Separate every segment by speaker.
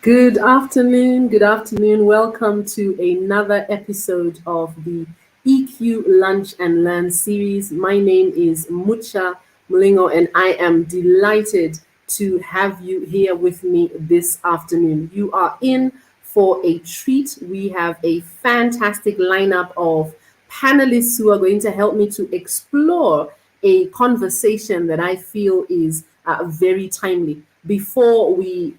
Speaker 1: Good afternoon. Good afternoon. Welcome to another episode of the EQ Lunch and Learn series. My name is Mucha Mlingo, and I am delighted to have you here with me this afternoon. You are in for a treat. We have a fantastic lineup of panelists who are going to help me to explore a conversation that I feel is very timely. Before we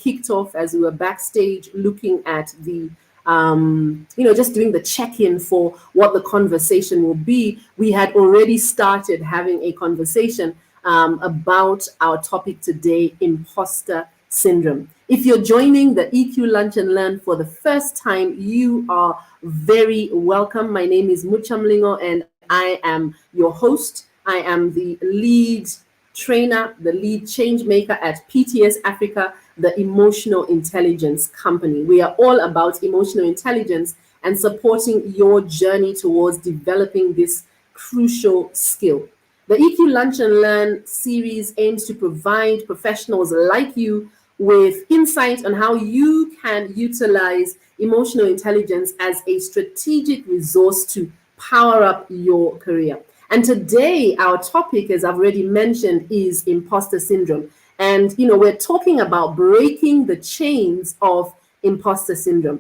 Speaker 1: kicked off, as we were backstage looking at just doing the check-in for what the conversation will be, we had already started having a conversation about our topic today, imposter syndrome. If you're joining the EQ Lunch and Learn for the first time, you are very welcome. My name is Mucha Mlingo, and I am your host. I am the lead trainer, the lead change maker at PTS Africa, the Emotional Intelligence Company. We are all about emotional intelligence and supporting your journey towards developing this crucial skill. The EQ Lunch and Learn series aims to provide professionals like you with insight on how you can utilize emotional intelligence as a strategic resource to power up your career. And today, our topic, as I've already mentioned, is imposter syndrome. And, we're talking about breaking the chains of imposter syndrome.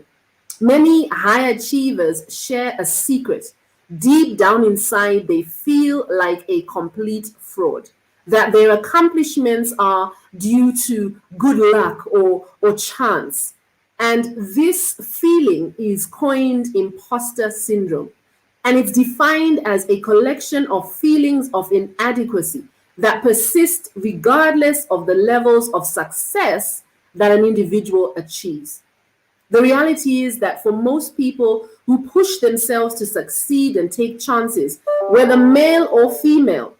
Speaker 1: Many high achievers share a secret. Deep down inside, they feel like a complete fraud, that their accomplishments are due to good luck or chance. And this feeling is coined imposter syndrome. And it's defined as a collection of feelings of inadequacy that persist regardless of the levels of success that an individual achieves. The reality is that for most people who push themselves to succeed and take chances, whether male or female,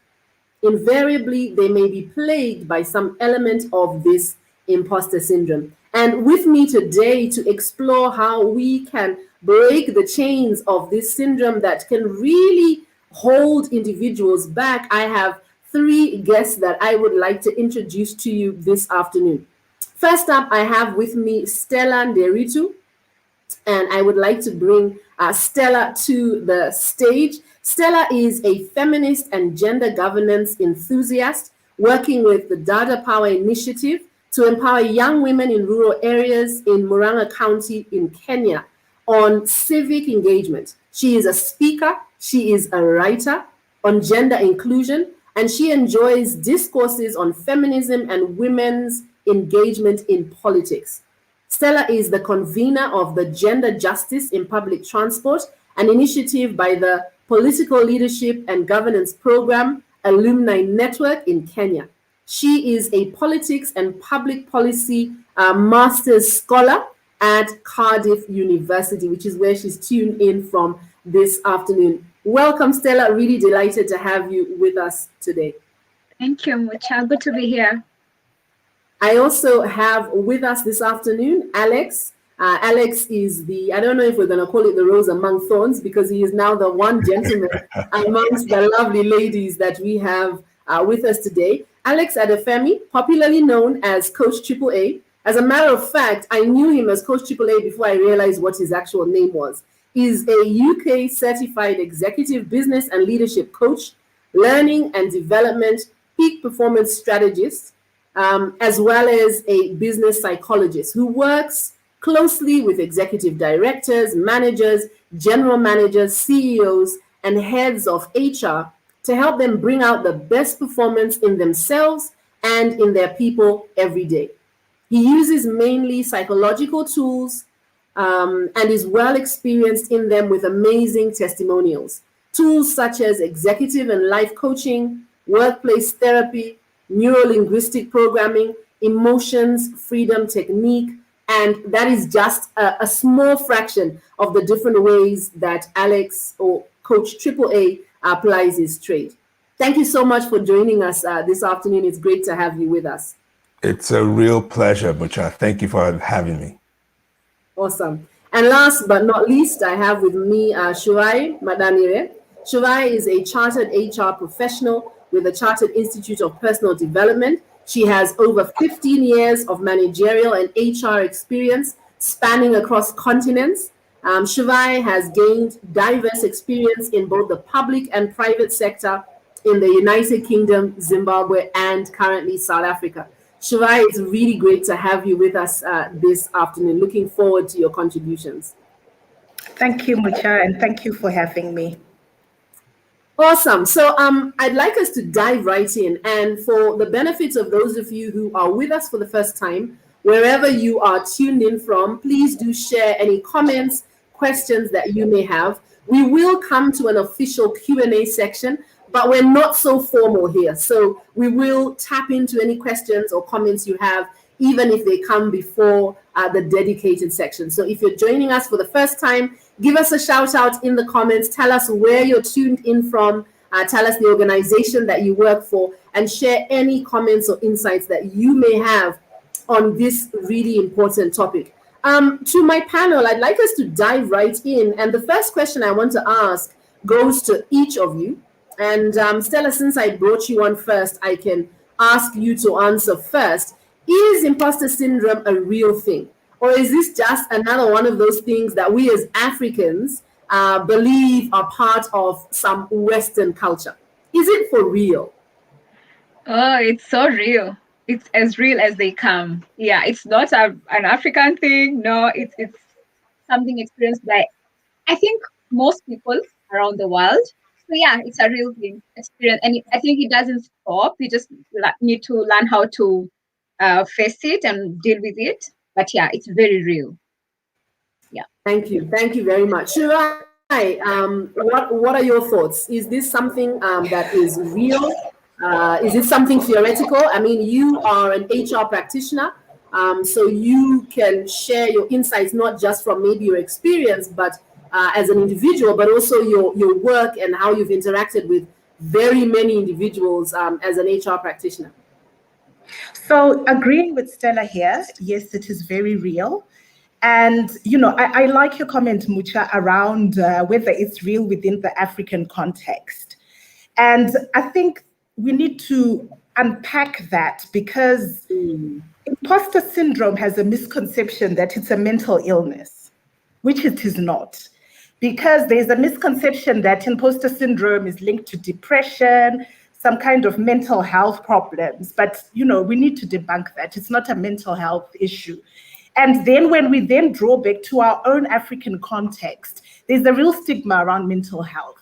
Speaker 1: invariably they may be plagued by some element of this imposter syndrome. And with me today to explore how we can break the chains of this syndrome that can really hold individuals back, I have three guests that I would like to introduce to you this afternoon. First up, I have with me Stella Nderitu, and I would like to bring Stella to the stage. Stella is a feminist and gender governance enthusiast working with the Dada Power Initiative to empower young women in rural areas in Murang'a County in Kenya on civic engagement. She is a speaker, she is a writer on gender inclusion, and she enjoys discourses on feminism and women's engagement in politics. Stella is the convener of the Gender Justice in Public Transport, an initiative by the Political Leadership and Governance Program Alumni Network in Kenya. She is a politics and public policy master's scholar at Cardiff University, which is where she's tuned in from this afternoon. Welcome, Stella. Really delighted to have you with us today.
Speaker 2: Thank you, Mucha. Good to be here.
Speaker 1: I also have with us this afternoon Alex. Alex is I don't know if we're going to call it the rose among thorns, because he is now the one gentleman amongst the lovely ladies that we have with us today. Alex Adefemi, popularly known as Coach Triple A. As a matter of fact, I knew him as Coach Triple A before I realized what his actual name was. He's a UK certified executive business and leadership coach, learning and development, peak performance strategist, as well as a business psychologist who works closely with executive directors, managers, general managers, CEOs, and heads of HR to help them bring out the best performance in themselves and in their people every day. He uses mainly psychological tools and is well experienced in them with amazing testimonials. Tools such as executive and life coaching, workplace therapy, neuro-linguistic programming, emotions freedom technique, and that is just a small fraction of the different ways that Alex, or Coach Triple A, applies his trade. Thank you so much for joining us this afternoon. It's great to have you with us.
Speaker 3: It's a real pleasure, Mucha. Thank you for having me.
Speaker 1: Awesome. And last but not least, I have with me Shuai Madanire. Shuai is a chartered HR professional with the Chartered Institute of Personal Development. She has over 15 years of managerial and HR experience spanning across continents. Shuvai has gained diverse experience in both the public and private sector in the United Kingdom, Zimbabwe, and currently South Africa. Shuvai, it's really great to have you with us this afternoon. Looking forward to your contributions.
Speaker 4: Thank you, Mucha, and thank you for having me.
Speaker 1: Awesome. So I'd like us to dive right in. And for the benefit of those of you who are with us for the first time, wherever you are tuned in from, please do share any comments, questions that you may have. We will come to an official Q&A section, but we're not so formal here. So we will tap into any questions or comments you have, even if they come before the dedicated section. So if you're joining us for the first time, give us a shout out in the comments. Tell us where you're tuned in from. Tell us the organization that you work for, and share any comments or insights that you may have on this really important topic. To my panel, I'd like us to dive right in. And the first question I want to ask goes to each of you. And Stella, since I brought you on first, I can ask you to answer first. Is imposter syndrome a real thing? Or is this just another one of those things that we as Africans believe are part of some Western culture? Is it for real?
Speaker 2: Oh, it's so real. It's as real as they come. Yeah, it's not an African thing. No, it's something experienced by, I think, most people around the world. So yeah, it's a real thing experience, and I think it doesn't stop. You just need to learn how to face it and deal with it. But yeah, it's very real. Yeah.
Speaker 1: Thank you very much. Shirai, what are your thoughts? Is this something that is real? Is it something theoretical? I mean, you are an HR practitioner, so you can share your insights, not just from maybe your experience, but as an individual, but also your work and how you've interacted with very many individuals as an HR practitioner.
Speaker 4: So agreeing with Stella here, yes, it is very real. And, you know, I like your comment, Mucha, around whether it's real within the African context. And I think we need to unpack that, because imposter syndrome has a misconception that it's a mental illness, which it is not. Because there's a misconception that imposter syndrome is linked to depression, some kind of mental health problems. But, you know, we need to debunk that. It's not a mental health issue. And then when we then draw back to our own African context, there's a real stigma around mental health.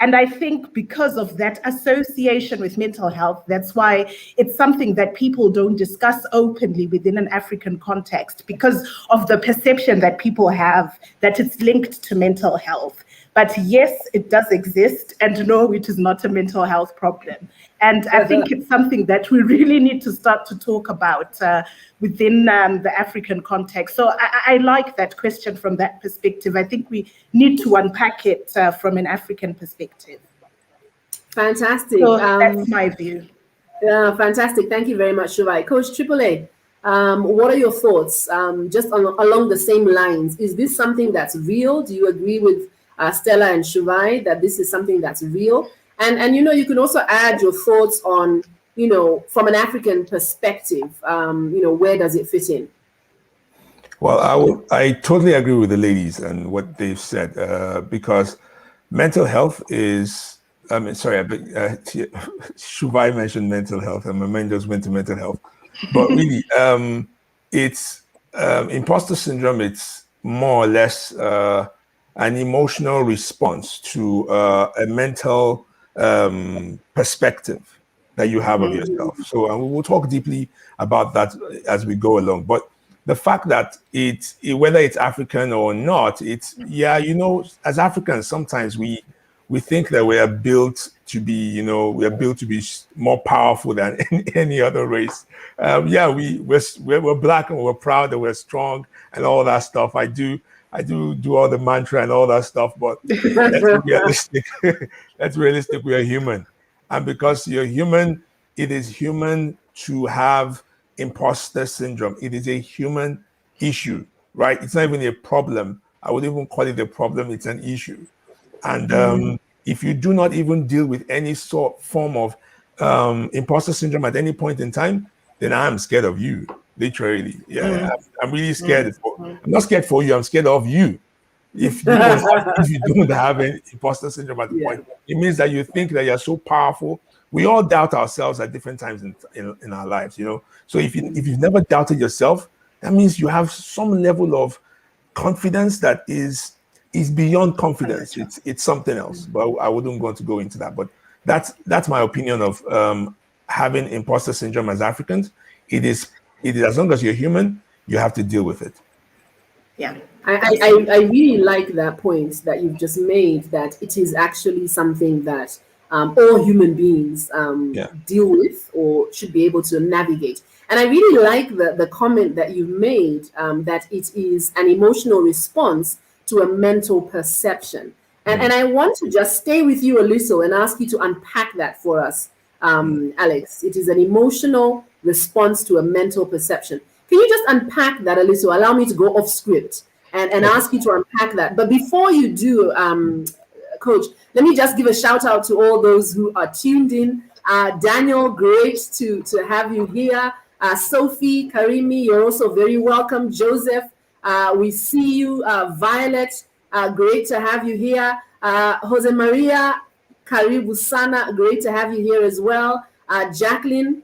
Speaker 4: And I think because of that association with mental health, that's why it's something that people don't discuss openly within an African context, because of the perception that people have that it's linked to mental health. But yes, it does exist, and no, it is not a mental health problem. And I think it's something that we really need to start to talk about within the African context. So I like that question from that perspective. I think we need to unpack it from an African perspective.
Speaker 1: Fantastic.
Speaker 4: So that's my view.
Speaker 1: Yeah, fantastic. Thank you very much, Shuvai. Coach AAA, what are your thoughts just along the same lines? Is this something that's real? Do you agree with Stella and Shuvai that this is something that's real? And you know, you can also add your thoughts on, you know, from an African perspective, you know, where does it fit in?
Speaker 3: Well, I totally agree with the ladies and what they've said, because mental health is, I mean, sorry, Shuvai mentioned mental health and my mind just went to mental health. But really, it's imposter syndrome, it's more or less an emotional response to a mental perspective that you have of yourself. So we will talk deeply about that as we go along. But the fact that whether it's African or not, it's, yeah, you know, as Africans, sometimes we think that we are built to be, you know, we are built to be more powerful than any other race. Yeah, we're Black and we're proud that we're strong and all that stuff. I do all the mantra and all that stuff, but let's be realistic. Let's be realistic. We are human, and because you're human, it is human to have imposter syndrome. It is a human issue, right? It's not even a problem. I would even call it a problem. It's an issue. And if you do not even deal with any form of imposter syndrome at any point in time, then I'm scared of you. Literally, yeah. I'm really scared. I'm not scared for you. I'm scared of you. If you don't have any imposter syndrome at the point, it means that you think that you're so powerful. We all doubt ourselves at different times in our lives, you know. So if you've never doubted yourself, that means you have some level of confidence that is beyond confidence. It's something else. But I wouldn't want to go into that. But that's my opinion of having imposter syndrome as Africans. It is as long as you're human, you have to deal with it.
Speaker 4: Yeah.
Speaker 1: I really like that point that you've just made, that it is actually something that all human beings deal with or should be able to navigate. And I really like the comment that you made, that it is an emotional response to a mental perception. And I want to just stay with you a little and ask you to unpack that for us, Alex. It is an emotional response to a mental perception. Can you just unpack that a little? Allow me to go off script and ask you to unpack that. But before you do, Coach, let me just give a shout out to all those who are tuned in. Daniel, great to have you here. Sophie, Karimi, you're also very welcome. Joseph, we see you. Violet, great to have you here. Jose Maria, Karibu Sana, great to have you here as well. Jacqueline,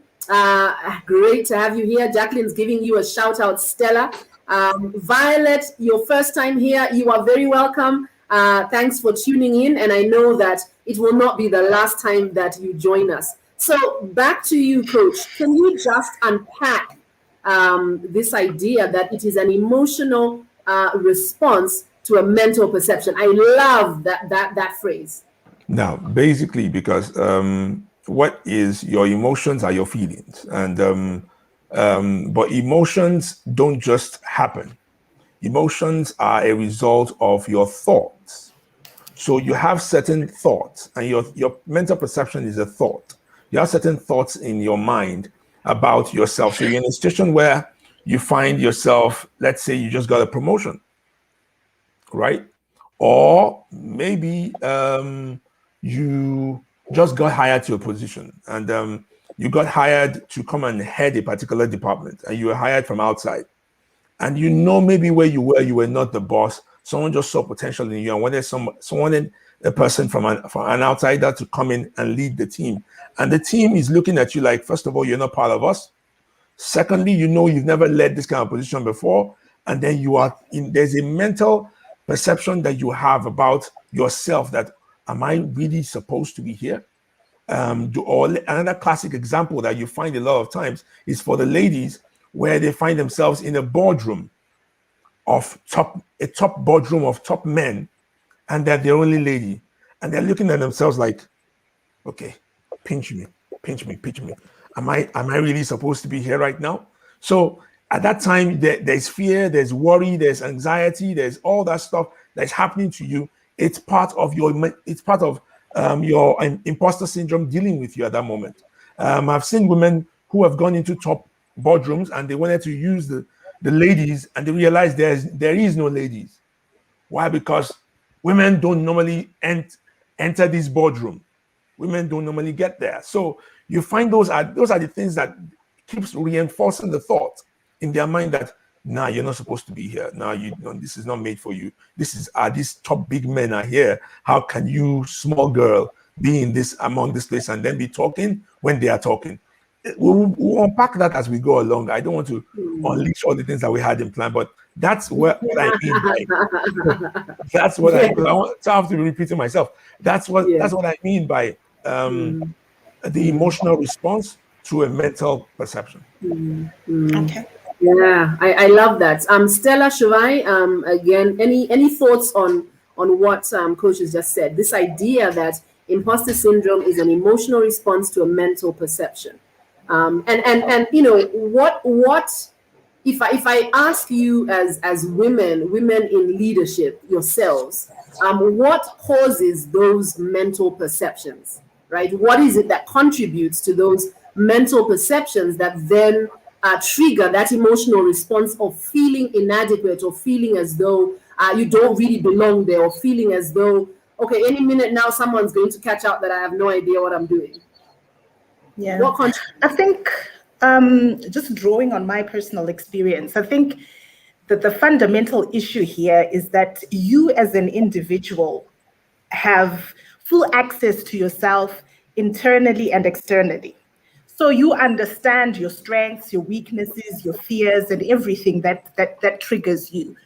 Speaker 1: great to have you here. Jacqueline's giving you a shout out. Stella, Violet, your first time here, you are very welcome. Thanks for tuning in, and I know that it will not be the last time that you join us. So back to you, Coach. Can you just unpack this idea that it is an emotional response to a mental perception? I love that phrase.
Speaker 3: Now, basically, because what is your emotions are your feelings, and but emotions don't just happen. Emotions are a result of your thoughts. So you have certain thoughts, and your mental perception is a thought. You have certain thoughts in your mind about yourself. So you're in a situation where you find yourself, let's say you just got a promotion, right? Or maybe you just got hired to a position, and you got hired to come and head a particular department, and you were hired from outside. And you know, maybe where you were not the boss. Someone just saw potential in you and wanted a person from an outsider to come in and lead the team. And the team is looking at you like, first of all, you're not part of us. Secondly, you know you've never led this kind of position before. And then there's a mental perception that you have about yourself that, am I really supposed to be here? Or another classic example that you find a lot of times is for the ladies, where they find themselves in a boardroom of top boardroom of top men, and they're the only lady, and they're looking at themselves like, okay, pinch me. Am I really supposed to be here right now? So at that time, there's fear, there's worry, there's anxiety, there's all that stuff that's happening to you. It's part of your imposter syndrome dealing with you at that moment. I've seen women who have gone into top boardrooms and they wanted to use the ladies, and they realized there is no ladies. Why? Because women don't normally enter this boardroom. Women don't normally get there. So you find those are the things that keeps reinforcing the thought in their mind that, nah, you're not supposed to be here. Nah, this is not made for you. These top big men are here. How can you, small girl, be among this place and then be talking when they are talking? We'll unpack that as we go along. I don't want to unleash all the things that we had in plan, but that's what I mean by that's what I want to have to be repeating myself. That's what I mean by the emotional response to a mental perception.
Speaker 4: Okay.
Speaker 1: Yeah, I love that. Stella Shuvai, again, any thoughts on what Coach has just said? This idea that imposter syndrome is an emotional response to a mental perception. And you know, what if I ask you as women in leadership yourselves, what causes those mental perceptions, right? What is it that contributes to those mental perceptions that then trigger that emotional response of feeling inadequate or feeling as though you don't really belong there, or feeling as though, okay, any minute now someone's going to catch out that I have no idea what I'm doing?
Speaker 4: Yeah.
Speaker 1: What contributes?
Speaker 4: I think Just drawing on my personal experience, I think that the fundamental issue here is that you as an individual have full access to yourself internally and externally. So you understand your strengths, your weaknesses, your fears, and everything that triggers you.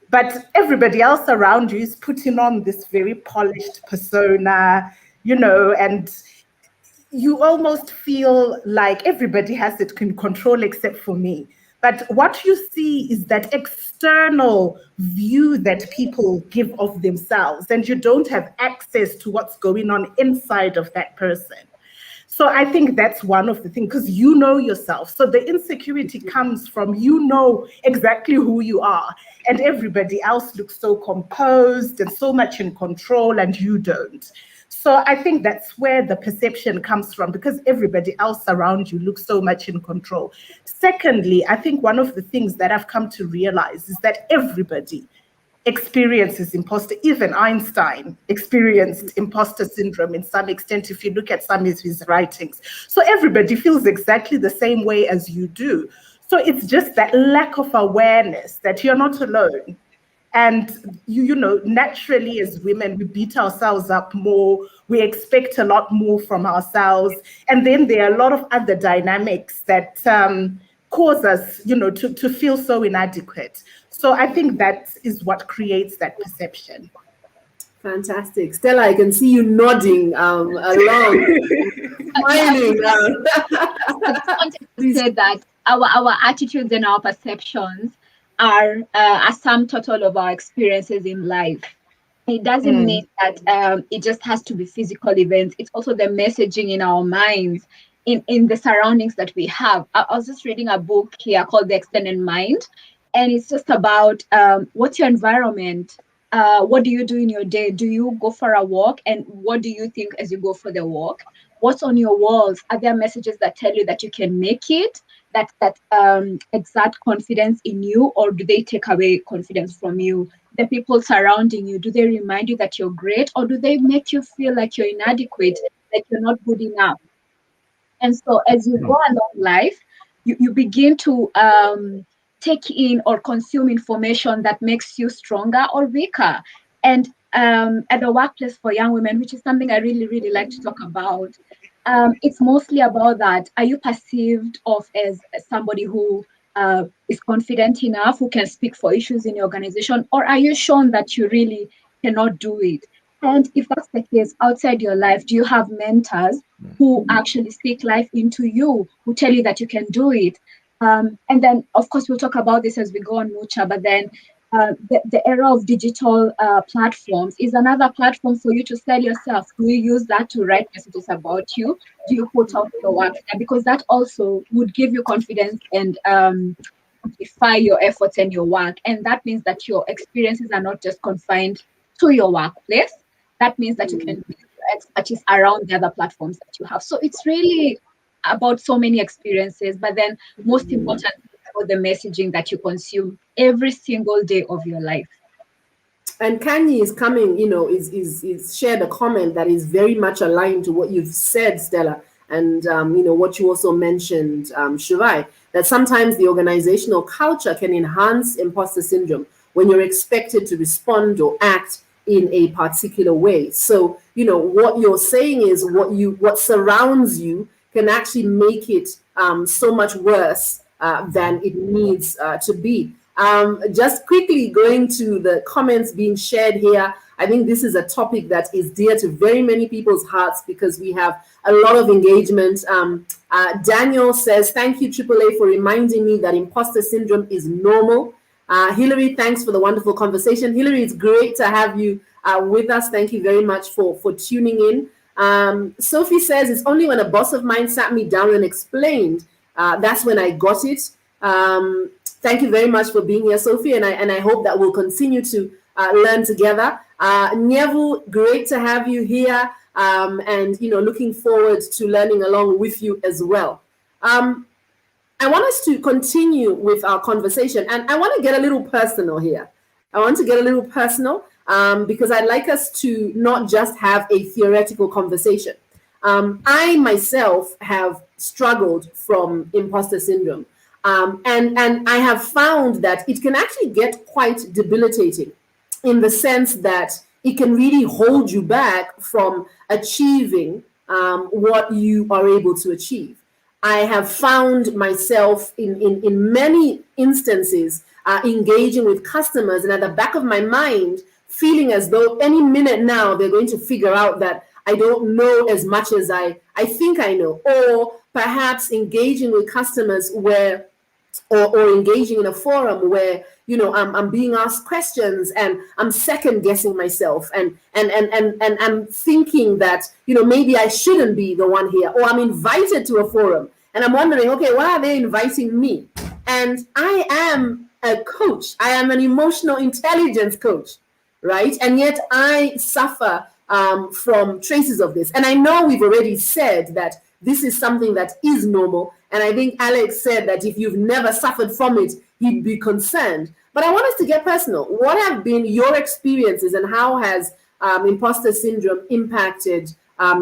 Speaker 4: But everybody else around you is putting on this very polished persona, and you almost feel like everybody has it in control except for me. But what you see is that external view that people give of themselves, and you don't have access to what's going on inside of that person. So I think that's one of the things, because you know yourself. So the insecurity comes from you know exactly who you are, and everybody else looks so composed and so much in control, and you don't. So I think that's where the perception comes from, because everybody else around you looks so much in control. Secondly, I think one of the things that I've come to realize is that everybody experiences imposter. Even Einstein experienced imposter syndrome in some extent, if you look at some of his writings. So everybody feels exactly the same way as you do. So it's just that lack of awareness that you're not alone. And naturally as women, we beat ourselves up more. We expect a lot more from ourselves. And then there are a lot of other dynamics that cause us, to feel so inadequate. So I think that is what creates that perception.
Speaker 1: Fantastic. Stella, I can see you nodding along, smiling.
Speaker 2: I just wanted to say that our attitudes and our perceptions are a sum total of our experiences in life. It doesn't mean that it just has to be physical events. It's also the messaging in our minds, in the surroundings that we have. I was just reading a book here called The Extended Mind, and it's just about what's your environment? What do you do in your day? Do you go for a walk? And what do you think as you go for the walk? What's on your walls? Are there messages that tell you that you can make it, that exert confidence in you, or do they take away confidence from you? The people surrounding you, do they remind you that you're great, or do they make you feel like you're inadequate, like you're not good enough? And so as you go along life, you begin to take in or consume information that makes you stronger or weaker. And at the workplace for young women, which is something I really, really like to talk about, it's mostly about that. Are you perceived of as somebody who is confident enough, who can speak for issues in your organization, or are you shown that you really cannot do it? And if that's the case, outside your life, do you have mentors who actually speak life into you, who tell you that you can do it? And then, of course, we'll talk about this as we go on, Mucha, but then the era of digital platforms is another platform for you to sell yourself. Do you use that to write messages about you? Do you put out your work there? Because that also would give you confidence and amplify your efforts and your work. And that means that your experiences are not just confined to your workplace. That means that you can build your expertise around the other platforms that you have. So it's really about so many experiences, but then most importantly, about the messaging that you consume every single day of your life.
Speaker 1: And Kanye is coming, is shared a comment that is very much aligned to what you've said, Stella, and what you also mentioned, Shuvai, that sometimes the organizational culture can enhance imposter syndrome when you're expected to respond or act in a particular way. So, what you're saying is what surrounds you can actually make it so much worse than it needs to be. Just quickly going to the comments being shared here, I think this is a topic that is dear to very many people's hearts because we have a lot of engagement. Daniel says, thank you, AAA, for reminding me that imposter syndrome is normal. Hillary, thanks for the wonderful conversation. Hillary, it's great to have you with us. Thank you very much for tuning in. Sophie says, it's only when a boss of mine sat me down and explained, that's when I got it. Thank you very much for being here, Sophie, and I hope that we'll continue to learn together. Nyevu, great to have you here, and looking forward to learning along with you as well. I want us to continue with our conversation, and I want to get a little personal here. Because I'd like us to not just have a theoretical conversation. I myself have struggled from imposter syndrome. And I have found that it can actually get quite debilitating, in the sense that it can really hold you back from achieving what you are able to achieve. I have found myself in many instances engaging with customers, and at the back of my mind, feeling as though any minute now they're going to figure out that I don't know as much as I think I know, or perhaps engaging with customers where, or engaging in a forum where, you know, I'm being asked questions and I'm second guessing myself, and I'm thinking that, you know, maybe I shouldn't be the one here, or I'm invited to a forum and I'm wondering, okay, why are they inviting me? And I am a coach. I am an emotional intelligence coach, right? And yet I suffer from traces of this. And I know we've already said that this is something that is normal. And I think Alex said that if you've never suffered from it, he'd be concerned. But I want us to get personal. What have been your experiences, and how has imposter syndrome impacted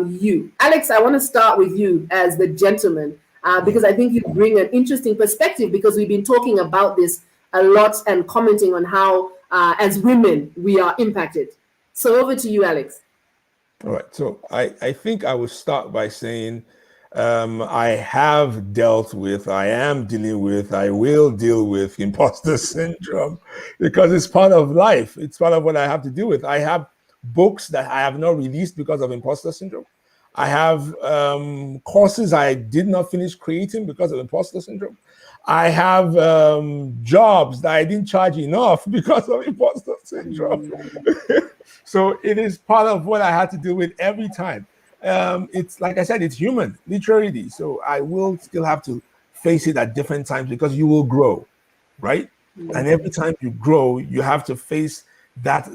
Speaker 1: you? Alex, I want to start with you as the gentleman, because I think you bring an interesting perspective, because we've been talking about this a lot and commenting on how, as women, we are impacted. So over to you, Alex.
Speaker 3: All right. So I think I will start by saying I have dealt with, I am dealing with, I will deal with imposter syndrome, because it's part of life. It's part of what I have to deal with. I have books that I have not released because of imposter syndrome. I have courses I did not finish creating because of imposter syndrome. I have jobs that I didn't charge enough because of imposter syndrome. So it is part of what I had to deal with every time. It's like I said, it's human, literally. So I will still have to face it at different times, because you will grow, right? And every time you grow, you have to face that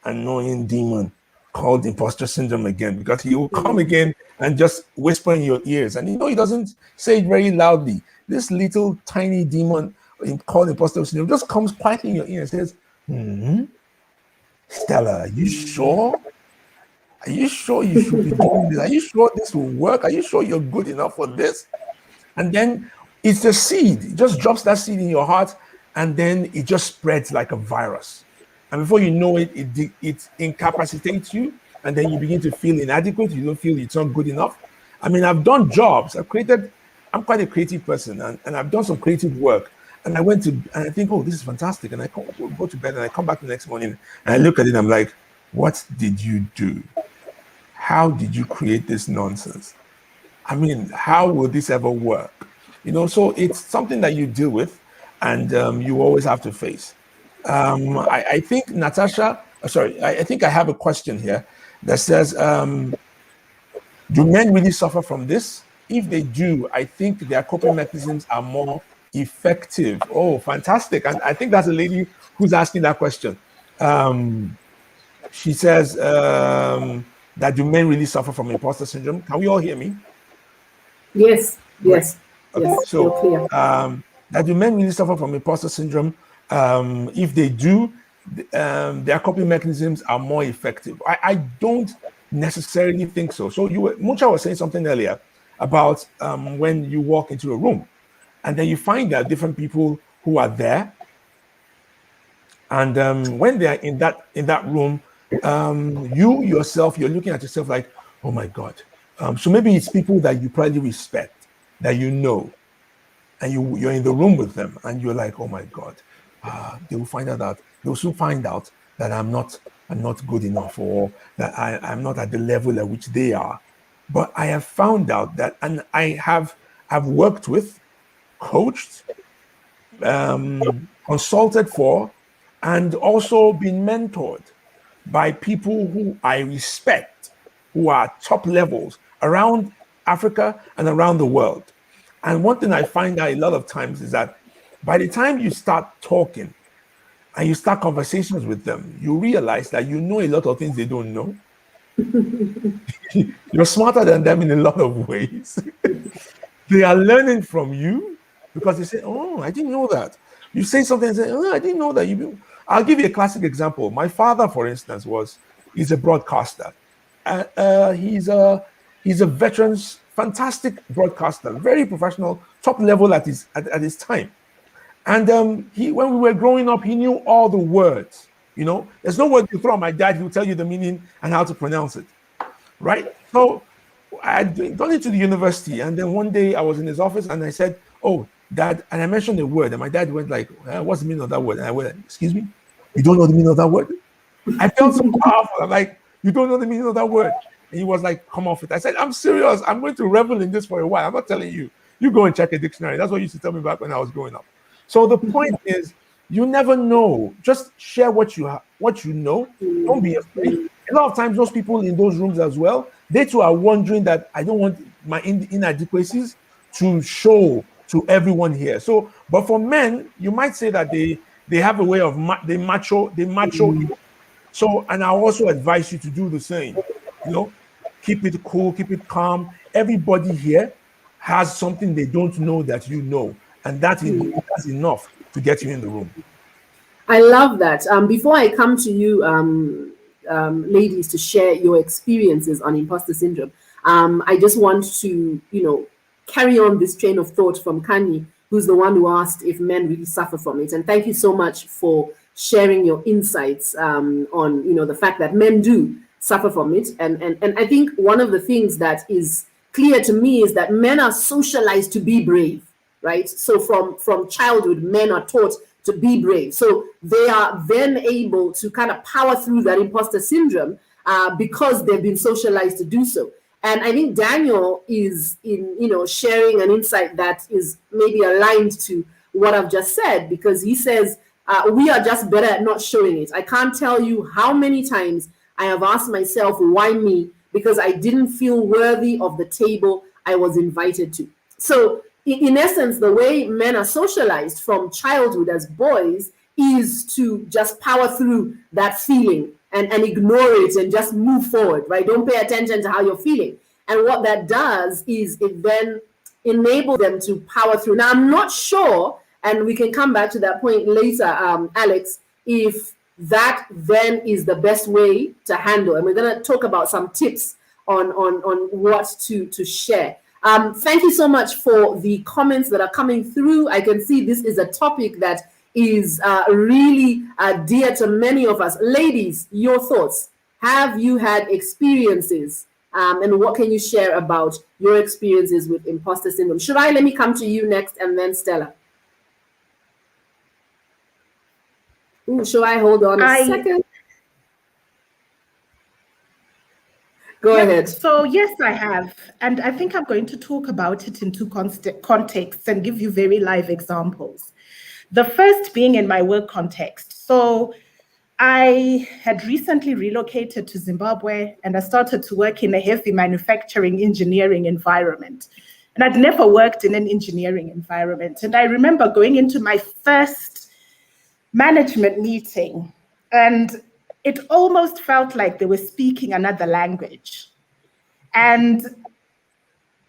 Speaker 3: annoying demon called imposter syndrome again, because he will come again and just whisper in your ears. And you know, he doesn't say it very loudly. This little tiny demon called imposter syndrome just comes quietly in your ear and says, Stella, are you sure? Are you sure you should be doing this? Are you sure this will work? Are you sure you're good enough for this? And then it's a seed. It just drops that seed in your heart, and then it just spreads like a virus. And before you know it, it incapacitates you, and then you begin to feel inadequate. You don't feel it's not good enough. I mean, I've done jobs. I'm quite a creative person, and I've done some creative work. And I went to, and I think, oh, this is fantastic. And I go to bed, and I come back the next morning, and I look at it, and I'm like, what did you do? How did you create this nonsense? I mean, how will this ever work? You know, so it's something that you deal with, and you always have to face. I think Natasha, I think I have a question here that says, do men really suffer from this? If they do, I think their coping mechanisms are more effective. Oh, fantastic. And I think that's a lady who's asking that question. She says that do men really suffer from imposter syndrome? Can we all hear me?
Speaker 1: Yes, yes.
Speaker 3: Okay,
Speaker 1: yes,
Speaker 3: so that do men really suffer from imposter syndrome? If they do, their coping mechanisms are more effective. I don't necessarily think so. So Mucha was saying something earlier about when you walk into a room, and then you find that different people who are there, and when they are in that room, you yourself, you're looking at yourself like, oh my God. So maybe it's people that you probably respect, that you know, and you're in the room with them, and you're like, oh my God, they will find out that they'll soon find out that I'm not good enough, or that I'm not at the level at which they are. But I have found out that, and I've worked with, coached, consulted for, and also been mentored by people who I respect, who are top levels around Africa and around the world. And one thing I find out a lot of times is that by the time you start talking and you start conversations with them, you realize that you know a lot of things they don't know. You're smarter than them in a lot of ways. They are learning from you because they say, oh, I didn't know that. You say something and say, oh, I didn't know that. I'll give you a classic example. My father, for instance, he's a broadcaster. He's a veteran's fantastic broadcaster, very professional, top level at his time. And when we were growing up, he knew all the words. You know, there's no word you throw at my dad, he'll tell you the meaning and how to pronounce it. Right? So I had gone into the university, and then one day I was in his office and I said, "Oh, Dad," and I mentioned the word, and my dad went like, "What's the meaning of that word?" And I went, "Excuse me, you don't know the meaning of that word?" I felt so powerful. I'm like, "You don't know the meaning of that word?" And he was like, "Come off it." I said, "I'm serious. I'm going to revel in this for a while. I'm not telling you. You go and check a dictionary." That's what you used to tell me back when I was growing up. So the point is, you never know. Just share what you know. Don't be afraid. A lot of times, those people in those rooms as well, they too are wondering that I don't want my inadequacies to show to everyone here. So, but for men, you might say that they have a way of they macho you. So, and I also advise you to do the same. You know, keep it cool, keep it calm. Everybody here has something they don't know that you know, and that's enough to get you in the room.
Speaker 1: I love that. Before I come to you, ladies, to share your experiences on imposter syndrome, I just want to, carry on this train of thought from Kanye, who's the one who asked if men really suffer from it. And thank you so much for sharing your insights on, the fact that men do suffer from it. And I think one of the things that is clear to me is that men are socialized to be brave, right? So from childhood, men are taught to be brave. So they are then able to kind of power through that imposter syndrome because they've been socialized to do so. And I think Daniel is sharing an insight that is maybe aligned to what I've just said, because he says we are just better at not showing it. I can't tell you how many times I have asked myself, why me? Because I didn't feel worthy of the table I was invited to. So in essence, the way men are socialized from childhood as boys is to just power through that feeling and ignore it and just move forward, right? Don't pay attention to how you're feeling. And what that does is it then enables them to power through. Now, I'm not sure, and we can come back to that point later, Alex, if that then is the best way to handle. And we're going to talk about some tips on what to share. Thank you so much for the comments that are coming through. I can see this is a topic that is really dear to many of us. Ladies, your thoughts. Have you had experiences? And what can you share about your experiences with imposter syndrome? Let me come to you next, and then Stella. Ooh, should I hold on a second? Go ahead.
Speaker 4: So yes, I have. And I think I'm going to talk about it in two contexts and give you very live examples. The first being in my work context. So I had recently relocated to Zimbabwe, and I started to work in a heavy manufacturing engineering environment. And I'd never worked in an engineering environment. And I remember going into my first management meeting, and it almost felt like they were speaking another language. And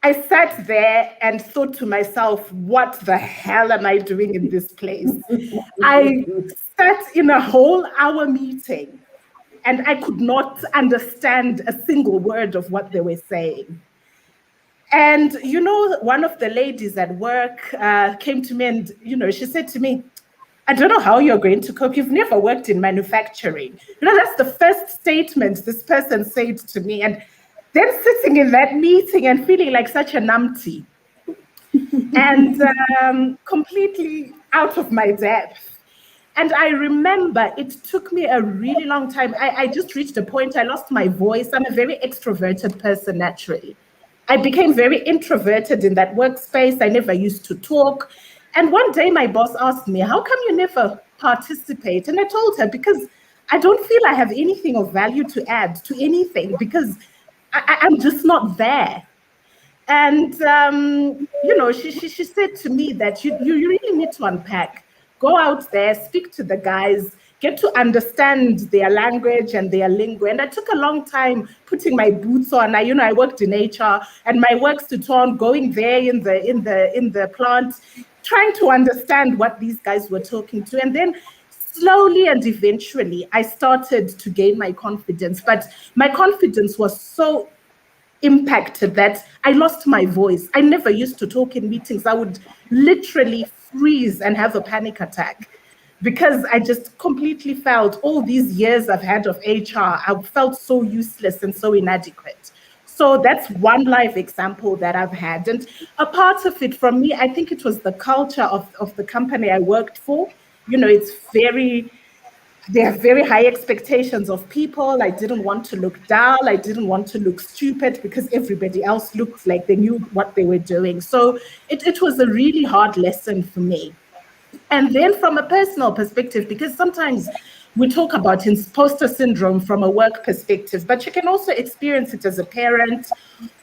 Speaker 4: I sat there and thought to myself, what the hell am I doing in this place? I sat in a whole hour meeting and I could not understand a single word of what they were saying. And, one of the ladies at work came to me and, she said to me, I don't know how you're going to cope. You've never worked in manufacturing. That's the first statement this person said to me. And then sitting in that meeting and feeling like such a numpty and completely out of my depth. And I remember it took me a really long time. I just reached a point, I lost my voice. I'm a very extroverted person naturally. I became very introverted in that workspace. I never used to talk. And one day my boss asked me, how come you never participate? And I told her, because I don't feel I have anything of value to add to anything, because I'm just not there. And, she said to me that you really need to unpack. Go out there, speak to the guys, get to understand their language and their lingo. And I took a long time putting my boots on. I worked in HR, and my work stood on going there in the plant, trying to understand what these guys were talking to. And then slowly and eventually, I started to gain my confidence. But my confidence was so impacted that I lost my voice. I never used to talk in meetings. I would literally freeze and have a panic attack because I just completely felt all these years I've had of HR, I felt so useless and so inadequate. So that's one live example that I've had. And a part of it from me, I think it was the culture of the company I worked for. You know, there are very high expectations of people. I didn't want to look dull. I didn't want to look stupid because everybody else looked like they knew what they were doing. So it was a really hard lesson for me. And then from a personal perspective, because sometimes we talk about imposter syndrome from a work perspective, but you can also experience it as a parent,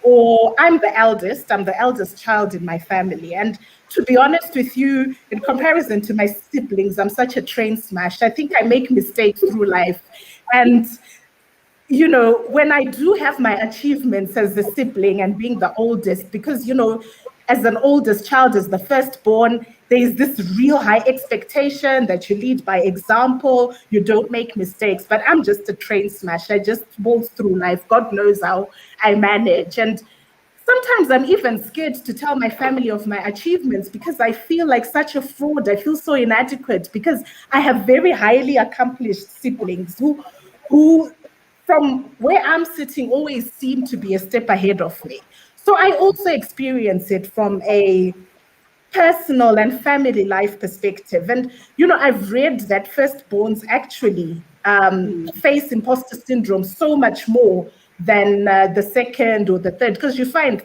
Speaker 4: or I'm the eldest child in my family. And to be honest with you, in comparison to my siblings, I'm such a train smash. I think I make mistakes through life. And you know, when I do have my achievements as a sibling and being the oldest, because, you know, as an oldest child, as the firstborn, there is this real high expectation that you lead by example, you don't make mistakes. But I'm just a train smash. I just waltz through life. God knows how I manage. And sometimes I'm even scared to tell my family of my achievements because I feel like such a fraud. I feel so inadequate because I have very highly accomplished siblings who from where I'm sitting always seem to be a step ahead of me. So I also experience it from a personal and family life perspective. And, you know, I've read that firstborns actually face imposter syndrome so much more than the second or the third, because you find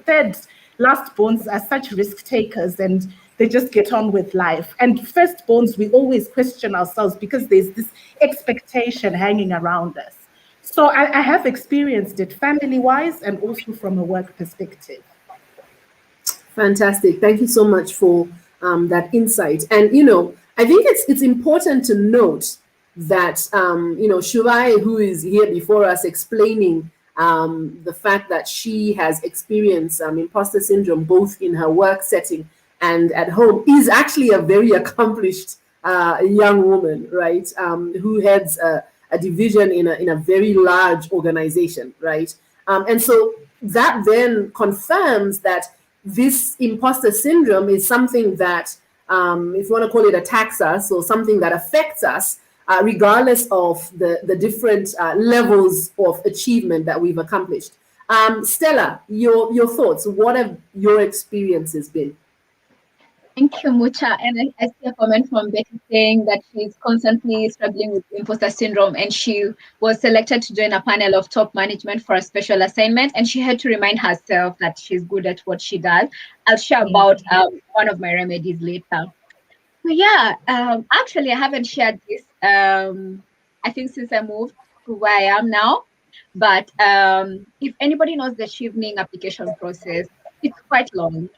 Speaker 4: lastborns are such risk takers and they just get on with life. And firstborns, we always question ourselves because there's this expectation hanging around us. So I have experienced it family-wise and also from a work perspective.
Speaker 1: Fantastic. Thank you so much for that insight. And you know, I think it's important to note that you know, Shuvai, who is here before us, explaining the fact that she has experienced imposter syndrome both in her work setting and at home, is actually a very accomplished young woman, right? Who heads a division in a very large organization, right? And so that then confirms that this imposter syndrome is something that, if you want to call it, attacks us, or something that affects us, regardless of the different levels of achievement that we've accomplished. Stella, your thoughts. What have your experiences been?
Speaker 2: Thank you, Mucha. And I see a comment from Betty saying that she's constantly struggling with imposter syndrome, and she was selected to join a panel of top management for a special assignment, and she had to remind herself that she's good at what she does. I'll share about one of my remedies later. So yeah, actually, I haven't shared this. I think since I moved to where I am now. But if anybody knows the Shivning application process, it's quite long.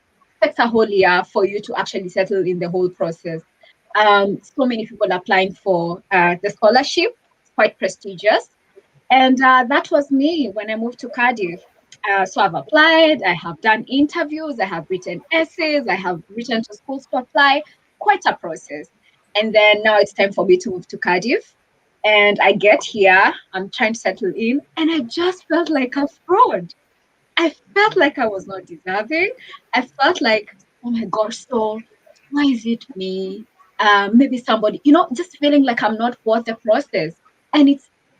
Speaker 2: It takes a whole year for you to actually settle in the whole process. So many people applying for the scholarship. It's quite prestigious. And that was me when I moved to Cardiff. So I've applied, I have done interviews, I have written essays, I have written to schools to apply, quite a process. And then now it's time for me to move to Cardiff. And I get here, I'm trying to settle in, and I just felt like a fraud. I felt like I was not deserving. I felt like, oh my gosh, so why is it me? Maybe somebody, just feeling like I'm not worth the process. And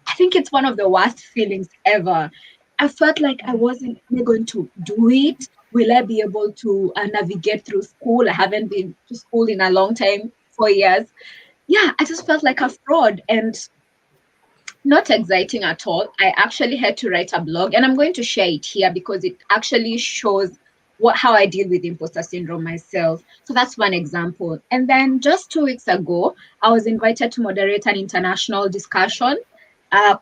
Speaker 2: I think it's one of the worst feelings ever. I felt like I wasn't really going to do it. Will I be able to navigate through school? I haven't been to school in a long time, 4 years. Yeah, I just felt like a fraud. And not exciting at all. I actually had to write a blog, and I'm going to share it here because it actually shows how I deal with imposter syndrome myself. So that's one example. And then just 2 weeks ago, I was invited to moderate an international discussion,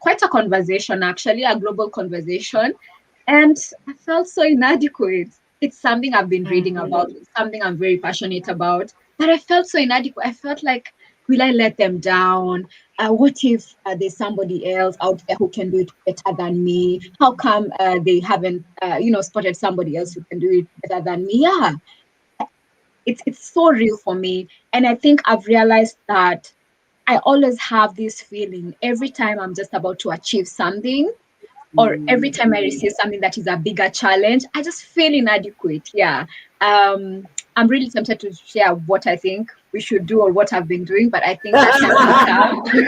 Speaker 2: quite a conversation actually, a global conversation. And I felt so inadequate. It's something I've been reading about, it's something I'm very passionate about, but I felt so inadequate. I felt like, will I let them down? What if there's somebody else out there who can do it better than me? How come they haven't, spotted somebody else who can do it better than me? Yeah, it's so real for me. And I think I've realized that I always have this feeling every time I'm just about to achieve something. or every time I receive something that is a bigger challenge, I just feel inadequate. Yeah. I'm really tempted to share what I think we should do or what I've been doing, but I think that time will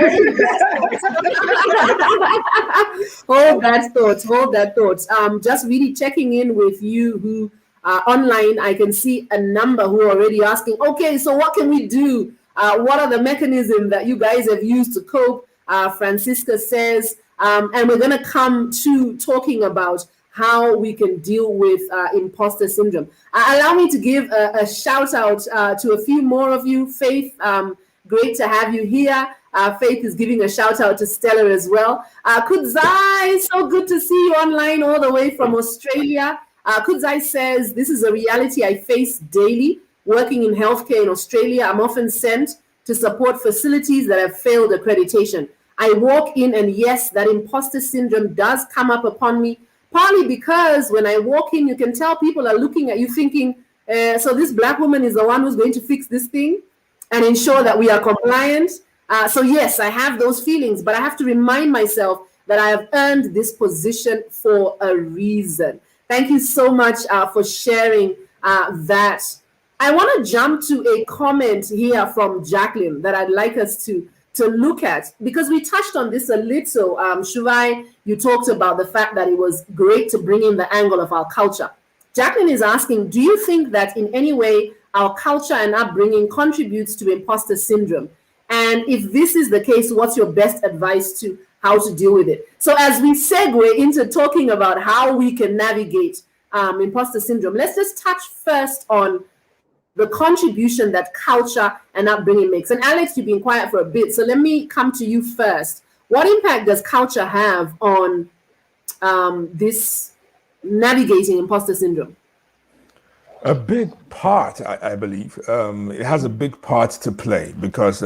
Speaker 2: come.
Speaker 1: Hold that thought. Hold that thought. Just really checking in with you who are online. I can see a number who are already asking, okay, so what can we do? What are the mechanisms that you guys have used to cope? Francisca says, and we're going to come to talking about how we can deal with imposter syndrome. Allow me to give a shout out to a few more of you. Faith, great to have you here. Faith is giving a shout out to Stella as well. Kudzai, so good to see you online all the way from Australia. Kudzai says, this is a reality I face daily. Working in healthcare in Australia, I'm often sent to support facilities that have failed accreditation. I walk in and yes, that imposter syndrome does come up upon me, partly because when I walk in, you can tell people are looking at you thinking, so this Black woman is the one who's going to fix this thing and ensure that we are compliant. So yes, I have those feelings, but I have to remind myself that I have earned this position for a reason. Thank you so much for sharing that. I want to jump to a comment here from Jacqueline that I'd like us to look at, because we touched on this a little. Shuvai, you talked about the fact that it was great to bring in the angle of our culture. Jacqueline is asking, do you think that in any way our culture and upbringing contributes to imposter syndrome? And if this is the case, what's your best advice to how to deal with it? So as we segue into talking about how we can navigate imposter syndrome, let's just touch first on the contribution that culture and upbringing makes. And Alex, you've been quiet for a bit, so let me come to you first. What impact does culture have on this navigating imposter syndrome?
Speaker 3: A big part, I believe. It has a big part to play because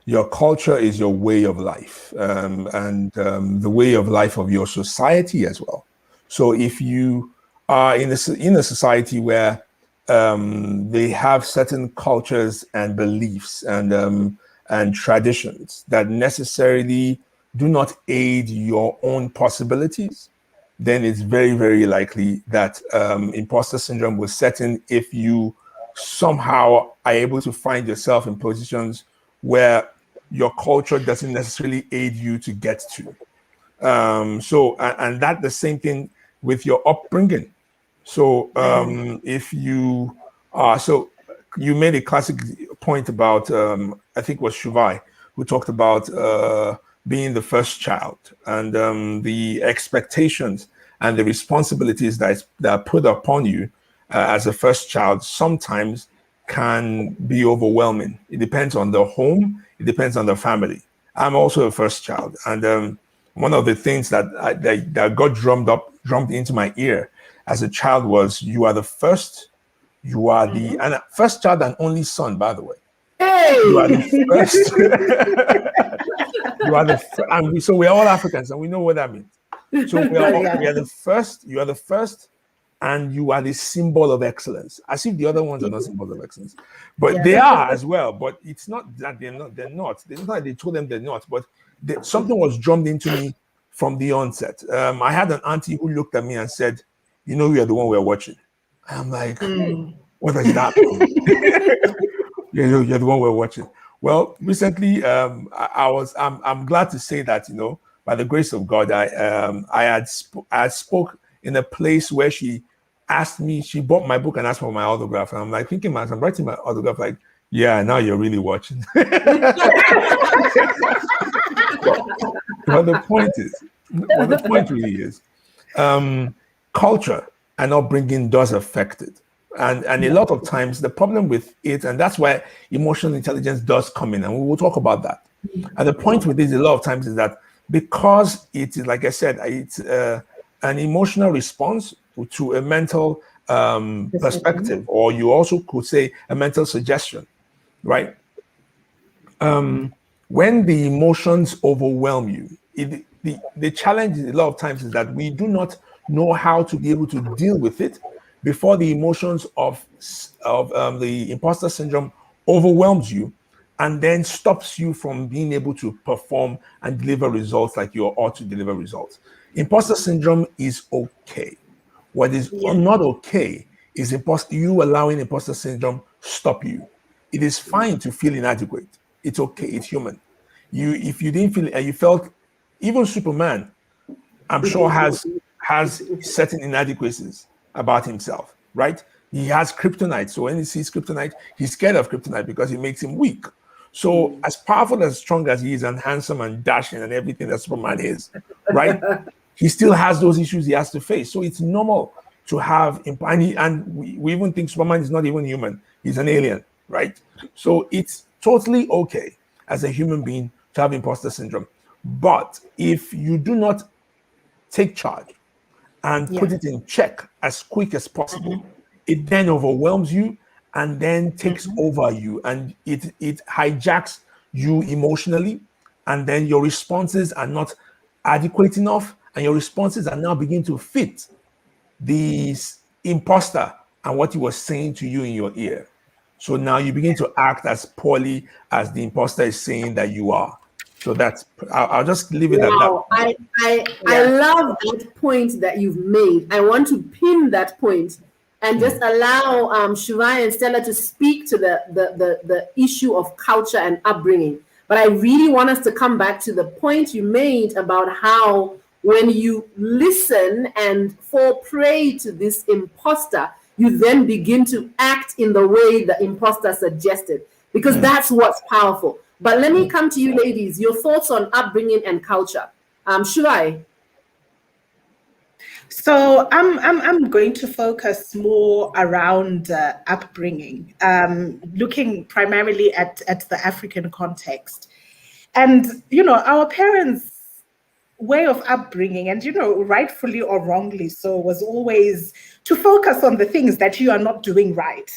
Speaker 3: your culture is your way of life and the way of life of your society as well. So if you are in a society where they have certain cultures and beliefs and traditions that necessarily do not aid your own possibilities, then it's very, very likely that imposter syndrome will set in if you somehow are able to find yourself in positions where your culture doesn't necessarily aid you to get to. And that the same thing with your upbringing. So if you are, so you made a classic point about, I think it was Shuvai, who talked about being the first child and the expectations and the responsibilities that are put upon you as a first child sometimes can be overwhelming. It depends on the home, it depends on the family. I'm also a first child. And one of the things that that got drummed into my ear as a child was, you are the first, you are the and first child and only son, by the way.
Speaker 1: Hey!
Speaker 3: You are the first. You are and so we're all Africans and we know what that means. So we are the first, you are the first, and you are the symbol of excellence. As if the other ones are not symbols of excellence. But they are as well. But it's not that they're not. It's not like they told them they're not, but something was drummed into me from the onset. I had an auntie who looked at me and said, you know, you're the one we're watching. I'm like, what does that mean? You're the one we're watching. Well, recently, I'm glad to say that, you know, by the grace of God, I had spoke in a place where she asked me, she bought my book and asked for my autograph. And I'm like thinking, man, I'm writing my autograph, like, yeah, now you're really watching. But the point really is, culture and upbringing does affect it. And a lot of times the problem with it, and that's why emotional intelligence does come in, and we will talk about that. And the point with this a lot of times is that because it is, like I said, it's an emotional response to a mental perspective, or you also could say a mental suggestion, right? When the emotions overwhelm you, the challenge a lot of times is that we do not know how to be able to deal with it before the emotions of the imposter syndrome overwhelms you and then stops you from being able to perform and deliver results like you ought to deliver results. Imposter syndrome is okay. What is not okay is you allowing imposter syndrome stop you. It is fine to feel inadequate. It's okay. It's human. If you didn't feel it and you felt, even Superman, I'm sure has certain inadequacies about himself, right? He has kryptonite. So when he sees kryptonite, he's scared of kryptonite because it makes him weak. So as powerful, as strong as he is, and handsome and dashing and everything that Superman is, right? He still has those issues he has to face. So it's normal to have, and we even think Superman is not even human. He's an alien, right? So it's totally okay as a human being to have imposter syndrome. But if you do not take charge and put it in check as quick as possible, it then overwhelms you and then takes over you, and it hijacks you emotionally, and then your responses are not adequate enough, and your responses are now beginning to fit the imposter and what he was saying to you in your ear. So now you begin to act as poorly as the imposter is saying that you are. So that's, I'll just leave it at that.
Speaker 1: Wow, I love that point that you've made. I want to pin that point and just allow Shuvai and Stella to speak to the issue of culture and upbringing. But I really want us to come back to the point you made about how when you listen and fall prey to this imposter, you then begin to act in the way the imposter suggested, because that's what's powerful. But let me come to you, ladies. Your thoughts on upbringing and culture. Shuvai.
Speaker 4: So I'm going to focus more around upbringing, looking primarily at the African context. And, our parents' way of upbringing, and, rightfully or wrongly so, was always to focus on the things that you are not doing right.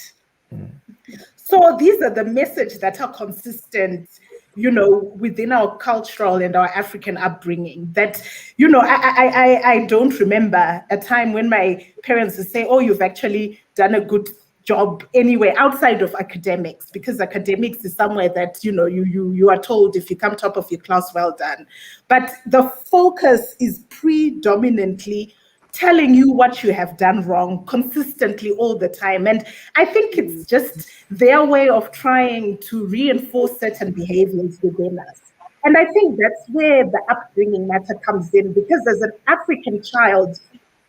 Speaker 4: So these are the messages that are consistent, within our cultural and our African upbringing. That, I don't remember a time when my parents would say, "Oh, you've actually done a good job anyway," outside of academics, because academics is somewhere that, you are told if you come top of your class, well done. But the focus is predominantly telling you what you have done wrong consistently all the time. And I think it's just their way of trying to reinforce certain behaviors within us. And I think that's where the upbringing matter comes in, because as an African child,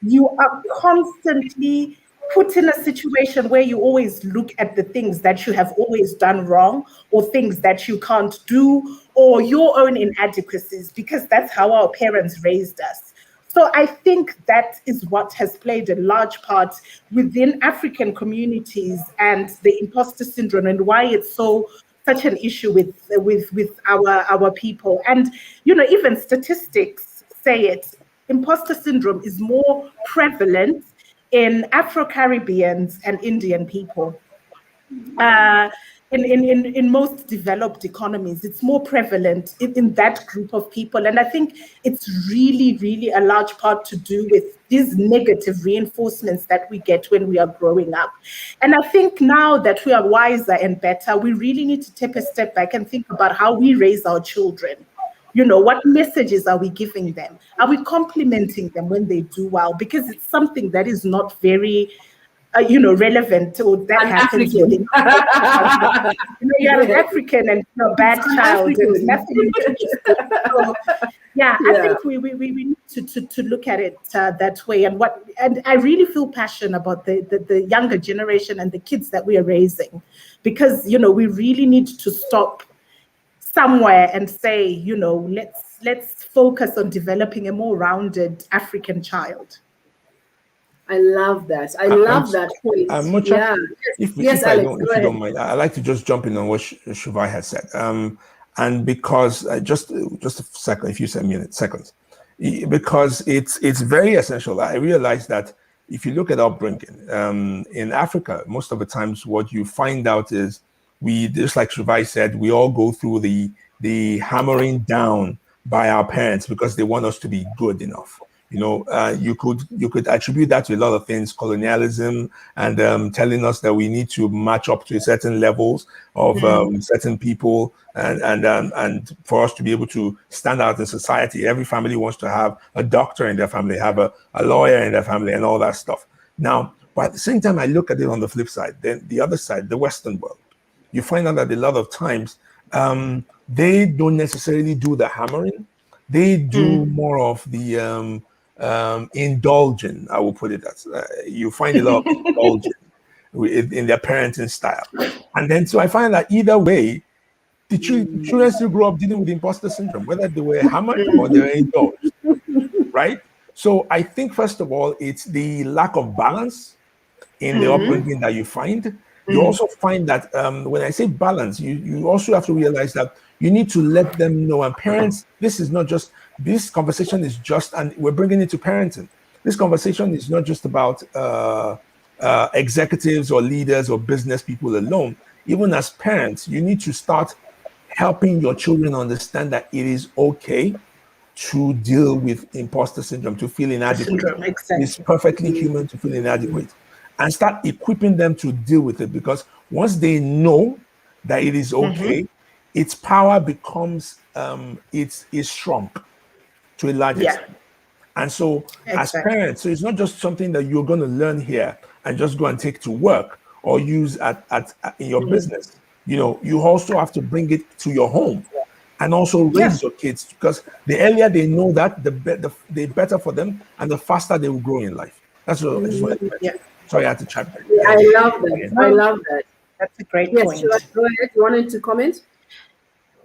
Speaker 4: you are constantly put in a situation where you always look at the things that you have always done wrong, or things that you can't do, or your own inadequacies, because that's how our parents raised us. So I think that is what has played a large part within African communities and the imposter syndrome, and why it's such an issue with our people. And even statistics say it. Imposter syndrome is more prevalent in Afro-Caribbeans and Indian people. In most developed economies, it's more prevalent in that group of people. And I think it's really, really a large part to do with these negative reinforcements that we get when we are growing up. And I think now that we are wiser and better, we really need to take a step back and think about how we raise our children. What messages are we giving them? Are we complimenting them when they do well? Because it's something that is not very relevant, or that happens within. You're an African and you're a bad child. And nothing. So, I think we need to look at it that way. And I really feel passionate about the younger generation and the kids that we are raising, because we really need to stop somewhere and say, let's focus on developing a more rounded African child.
Speaker 1: I love that. I love that point.
Speaker 3: If you don't mind, I'd like to just jump in on what Shuvai has said. And because just a second, if you send me seconds, because it's very essential. I realize that if you look at upbringing in Africa, most of the times what you find out is just like Shuvai said, we all go through the hammering down by our parents because they want us to be good enough. You could attribute that to a lot of things, colonialism, and telling us that we need to match up to certain levels of certain people, and for us to be able to stand out in society. Every family wants to have a doctor in their family, have a lawyer in their family, and all that stuff. Now, but at the same time, I look at it on the flip side, then the other side, the Western world. You find out that a lot of times they don't necessarily do the hammering. They do more of the indulging, I will put it as. You find a lot of indulging in their parenting style. And then, so I find that either way, the children still grow up dealing with imposter syndrome, whether they were hammered or they were indulged, right? So I think, first of all, it's the lack of balance in the upbringing that you find. You also find that when I say balance, you also have to realize that you need to let them know. And parents, this conversation is just, and we're bringing it to parenting. This conversation is not just about executives or leaders or business people alone. Even as parents, you need to start helping your children understand that it is okay to deal with imposter syndrome, to feel inadequate.
Speaker 4: Exactly.
Speaker 3: It's perfectly human to feel inadequate. And start equipping them to deal with it, because once they know that it is okay, its power becomes it's shrunk to a large extent. And so as parents, so it's not just something that you're going to learn here and just go and take to work or use at in your business. You also have to bring it to your home and also raise your kids, because the earlier they know that, the better for them, and the faster they will grow in life. That's what I just wanted to mention. Sorry, I had to chat.
Speaker 1: I love that. I love that.
Speaker 4: That's a great point.
Speaker 1: Yes, go ahead. You wanted to comment?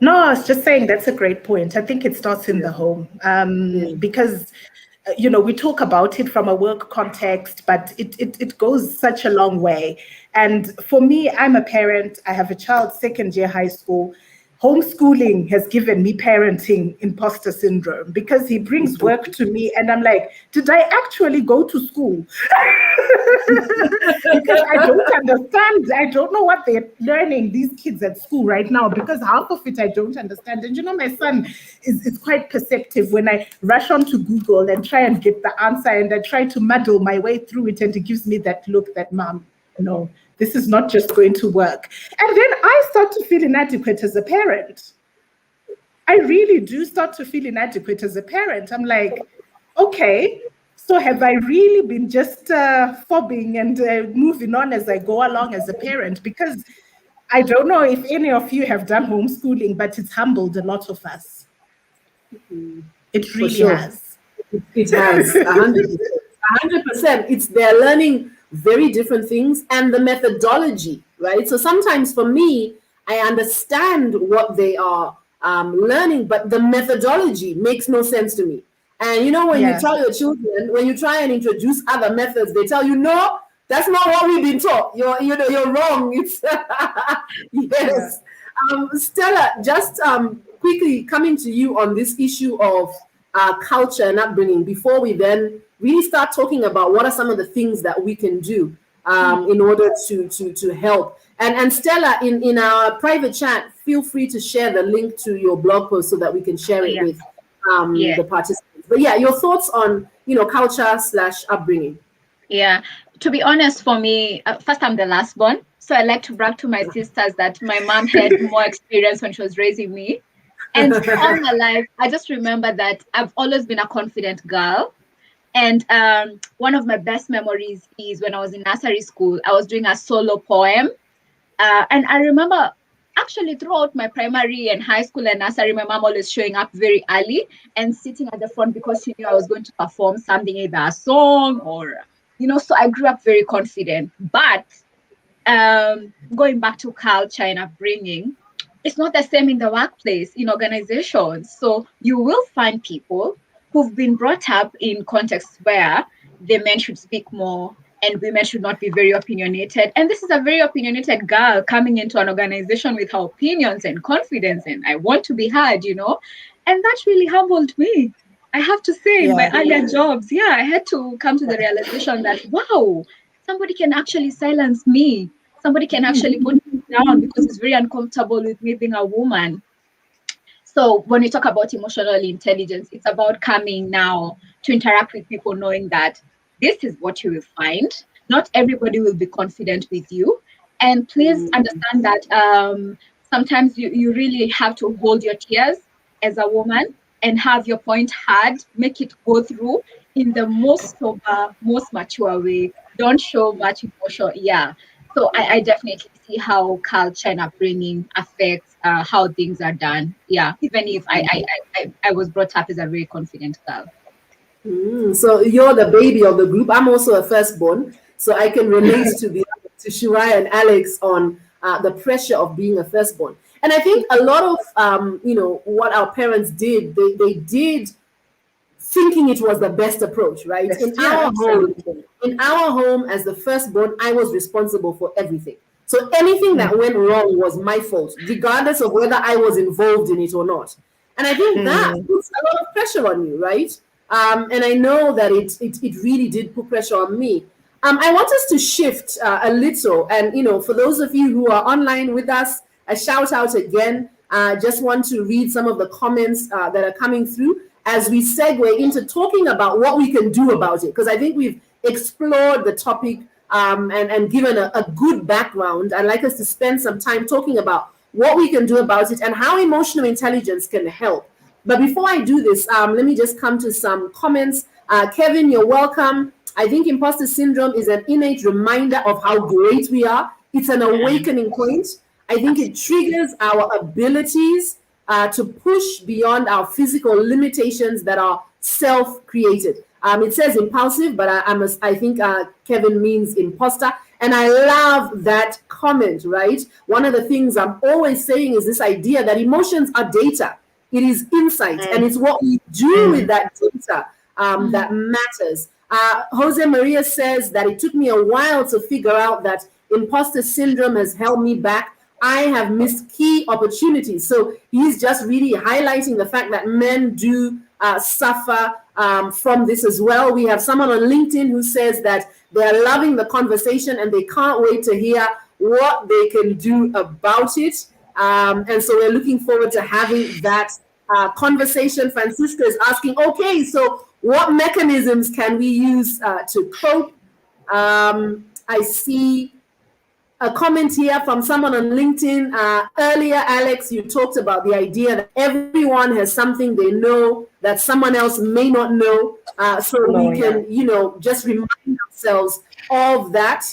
Speaker 4: No, I was just saying that's a great point. I think it starts in the home, because we talk about it from a work context, but it goes such a long way. And for me, I'm a parent. I have a child, second year high school. Homeschooling has given me parenting imposter syndrome, because he brings work to me and I'm like, did I actually go to school? Because I don't understand. I don't know what they're learning, these kids at school right now, because half of it I don't understand. And my son is quite perceptive. When I rush onto Google and try and get the answer and I try to muddle my way through it, and he gives me that look that, Mom, no, this is not just going to work. And then I start to feel inadequate as a parent. I really do start to feel inadequate as a parent. I'm like, okay, so have I really been just fobbing and moving on as I go along as a parent? Because I don't know if any of you have done homeschooling, but it's humbled a lot of us. It really has.
Speaker 1: It has, 100%. 100%. It's they're learning very different things, and the methodology, right? So sometimes for me, I understand what they are learning, but the methodology makes no sense to me. And you tell your children, when you try and introduce other methods, they tell you, no, that's not what we've been taught. You're wrong. It's yes. Stella, just quickly coming to you on this issue of culture and upbringing before we then really start talking about what are some of the things that we can do in order to help. And Stella, in our private chat, feel free to share the link to your blog post so that we can share it with the participants. But your thoughts on culture / upbringing.
Speaker 2: Yeah, to be honest, for me, first, I'm the last born, so I like to brag to my sisters that my mom had more experience when she was raising me. And all my life, I just remember that I've always been a confident girl. And one of my best memories is when I was in nursery school, I was doing a solo poem. And I remember actually throughout my primary and high school and nursery, my mom always showing up very early and sitting at the front because she knew I was going to perform something, either a song or, so I grew up very confident. But going back to culture and upbringing, it's not the same in the workplace, in organizations. So you will find people who've been brought up in contexts where the men should speak more and women should not be very opinionated. And this is a very opinionated girl coming into an organization with her opinions and confidence, and I want to be heard, and that really humbled me. I have to say, in my earlier jobs, I had to come to the realization that, wow, somebody can actually silence me. Somebody can actually put me down because it's very uncomfortable with me being a woman. So when we talk about emotional intelligence, it's about coming now to interact with people knowing that this is what you will find. Not everybody will be confident with you. And please understand that sometimes you really have to hold your tears as a woman and have your point heard, make it go through in the most sober, most mature way. Don't show much emotion. Yeah. So I definitely see how culture and upbringing affects how things are done. Yeah. Even if I was brought up as a very confident girl.
Speaker 1: So you're the baby of the group. I'm also a firstborn, so I can relate to Shirai and Alex on the pressure of being a firstborn. And I think a lot of what our parents did, they did thinking it was the best approach, right?
Speaker 4: Yes,
Speaker 1: In
Speaker 4: yeah, absolutely.
Speaker 1: in our home, as the firstborn, I was responsible for everything. So anything that went wrong was my fault, regardless of whether I was involved in it or not. And I think that puts a lot of pressure on you, right? And I know that it really did put pressure on me. I want us to shift a little, and for those of you who are online with us, a shout out again. Just want to read some of the comments that are coming through as we segue into talking about what we can do about it, because I think we've explored the topic and given a good background. I'd like us to spend some time talking about what we can do about it and how emotional intelligence can help. But before I do this, let me just come to some comments. Kevin, you're welcome. I think imposter syndrome is an innate reminder of how great we are. It's an awakening point. I think it triggers our abilities to push beyond our physical limitations that are self-created. It says impulsive, but I think Kevin means imposter. And I love that comment, right? One of the things I'm always saying is this idea that emotions are data. It is insight, and it's what we do with that data that matters. Jose Maria says that it took me a while to figure out that imposter syndrome has held me back. I have missed key opportunities. So he's just really highlighting the fact that men do suffer from this as well. We have someone on LinkedIn who says that they're loving the conversation and they can't wait to hear what they can do about it. And so we're looking forward to having that conversation. Francisco is asking, okay, so what mechanisms can we use to cope? I see a comment here from someone on LinkedIn. Earlier, Alex, you talked about the idea that everyone has something they know that someone else may not know. So we can, just remind ourselves of that.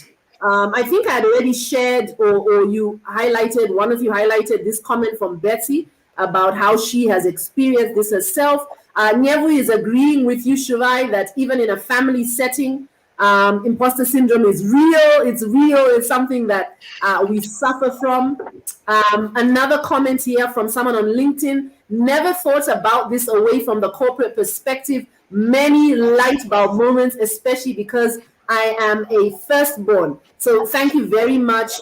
Speaker 1: I think I had already shared, or you highlighted, one of you highlighted this comment from Betsy about how she has experienced this herself. Nyevu is agreeing with you, Shirai, that even in a family setting, imposter syndrome is real. It's real. It's something that we suffer from. Another comment here from someone on LinkedIn: never thought about this away from the corporate perspective. Many light bulb moments, especially because I am a firstborn. So thank you very much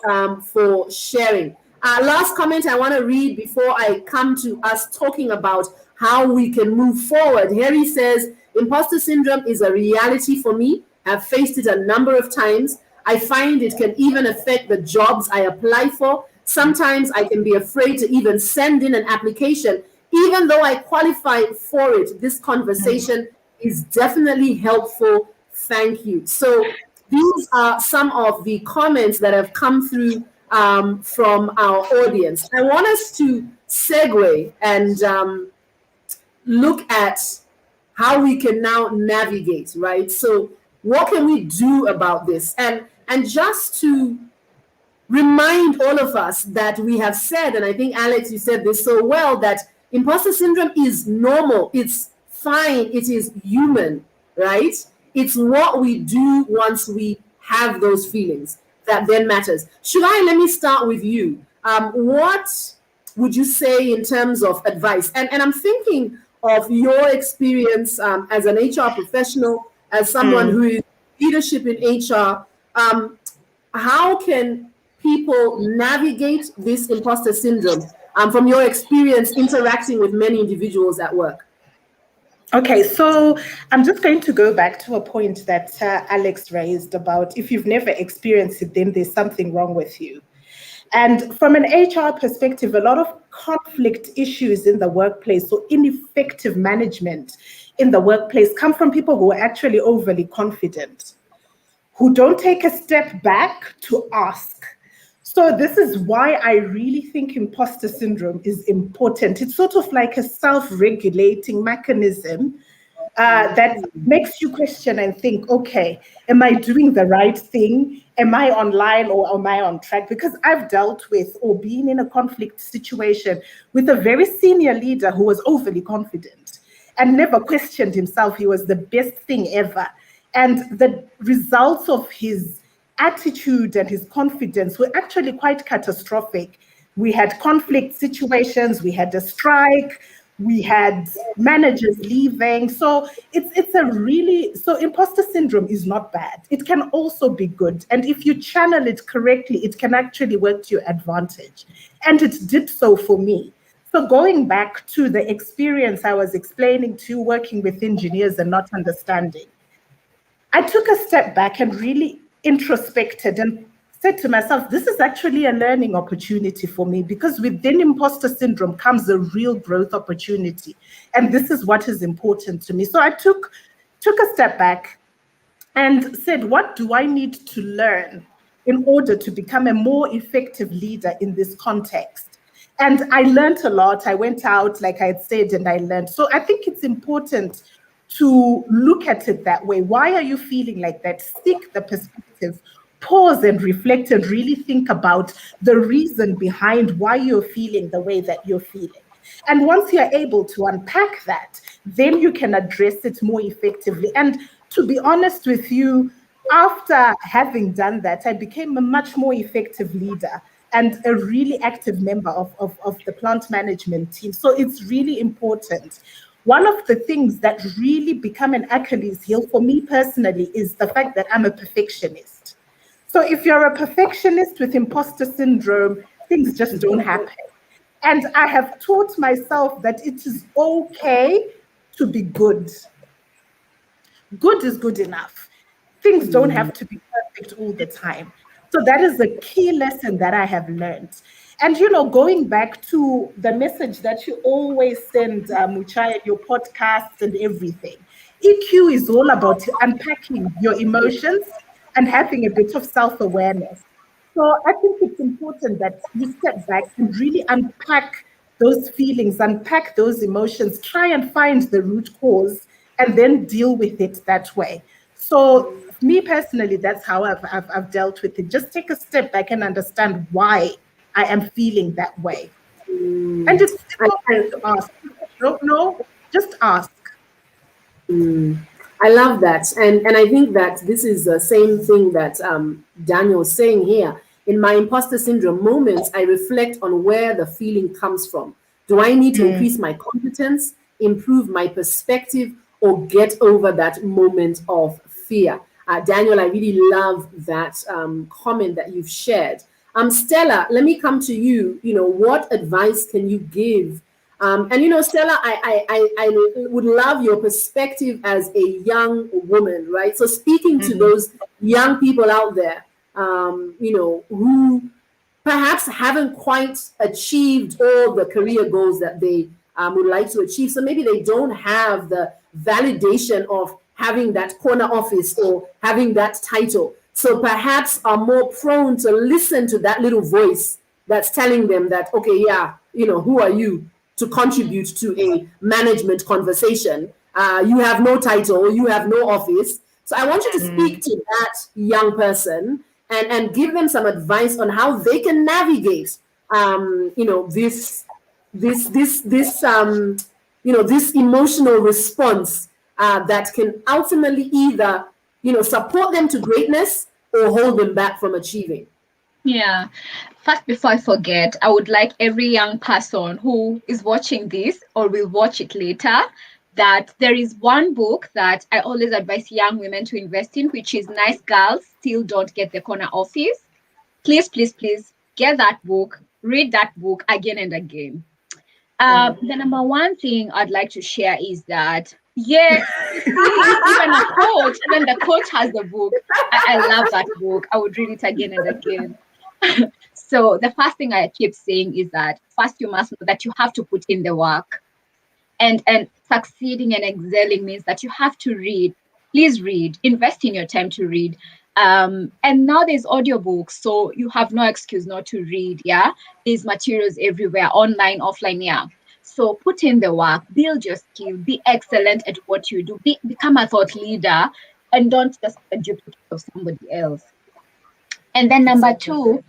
Speaker 1: for sharing. Last comment I want to read before I come to us talking about how we can move forward. Harry says, imposter syndrome is a reality for me. I've faced it a number of times. I find it can even affect the jobs I apply for. Sometimes I can be afraid to even send in an application, even though I qualify for it. This conversation is definitely helpful. Thank you. So these are some of the comments that have come through from our audience. I want us to segue and look at how we can now navigate, right? So what can we do about this? And just to remind all of us that we have said, and I think, Alex, you said this so well, that imposter syndrome is normal. It's fine. It is human, right? It's what we do once we have those feelings that then matters. Let me start with you. What would you say in terms of advice? And I'm thinking of your experience as an HR professional, as someone who is leadership in HR. How can people navigate this imposter syndrome from your experience interacting with many individuals at work?
Speaker 4: Okay, so I'm just going to go back to a point that Alex raised about if you've never experienced it, then there's something wrong with you. And from an HR perspective, a lot of conflict issues in the workplace, so ineffective management, in the workplace come from people who are actually overly confident, who don't take a step back to ask. So this is why I really think imposter syndrome is important. It's sort of like a self-regulating mechanism that makes you question and think, okay, am I doing the right thing? Am I online or am I on track? Because I've dealt with or been in a conflict situation with a very senior leader who was overly confident and never questioned himself. He was the best thing ever. And the results of his attitude and his confidence were actually quite catastrophic. We had conflict situations, we had a strike, we had managers leaving. So it's a really, so imposter syndrome is not bad. It can also be good. And if you channel it correctly, it can actually work to your advantage. And it did so for me. So going back to the experience I was explaining to you, working with engineers and not understanding, I took a step back and really introspected and said to myself, this is actually a learning opportunity for me, because within imposter syndrome comes a real growth opportunity. And this is what is important to me. So I took a step back and said, what do I need to learn in order to become a more effective leader in this context? And I learned a lot. I went out, like I had said, and I learned. So I think it's important to look at it that way. Why are you feeling like that? Seek the perspective, pause and reflect and really think about the reason behind why you're feeling the way that you're feeling. And once you're able to unpack that, then you can address it more effectively. And to be honest with you, after having done that, I became a much more effective leader and a really active member of the plant management team. So it's really important. One of the things that really become an Achilles heel for me personally is the fact that I'm a perfectionist. So if you're a perfectionist with imposter syndrome, things just don't happen. And I have taught myself that it is okay to be good. Good is good enough. Things don't have to be perfect all the time. So that is the key lesson that I have learned. And, going back to the message that you always send, Muchai, your podcasts and everything, EQ is all about unpacking your emotions and having a bit of self-awareness. So I think it's important that you step back and really unpack those feelings, unpack those emotions, try and find the root cause, and then deal with it that way. So me personally, that's how I've dealt with it. Just take a step back and understand why I am feeling that way. And it's okay to ask. If you don't know, just ask.
Speaker 1: I love that. And I think that this is the same thing that Daniel was saying here. In my imposter syndrome moments, I reflect on where the feeling comes from. Do I need to increase my competence, improve my perspective, or get over that moment of fear? Daniel, I really love that comment that you've shared. Stella, let me come to you. What advice can you give? Stella, I would love your perspective as a young woman, right? So speaking to those young people out there, who perhaps haven't quite achieved all the career goals that they would like to achieve. So maybe they don't have the validation of having that corner office or having that title. So perhaps are more prone to listen to that little voice that's telling them that, okay, yeah, who are you to contribute to a management conversation? You have no title, you have no office. So I want you to speak to that young person and give them some advice on how they can navigate, this emotional response that can ultimately either, support them to greatness or hold them back from achieving.
Speaker 2: Yeah. First, before I forget, I would like every young person who is watching this or will watch it later, that there is one book that I always advise young women to invest in, which is Nice Girls Still Don't Get the Corner Office. Please, please, please get that book, read that book again and again. The number one thing I'd like to share is that, even a coach, when the coach has the book, I love that book. I would read it again and again. So the first thing I keep saying is that first you must know that you have to put in the work. And succeeding and excelling means that you have to read. Please read. Invest in your time to read. And now there's audiobooks, so you have no excuse not to read. Yeah, there's materials everywhere, online, offline. Yeah. So put in the work, build your skill, be excellent at what you do, become a thought leader, and don't just be a duplicate of somebody else. And then number two,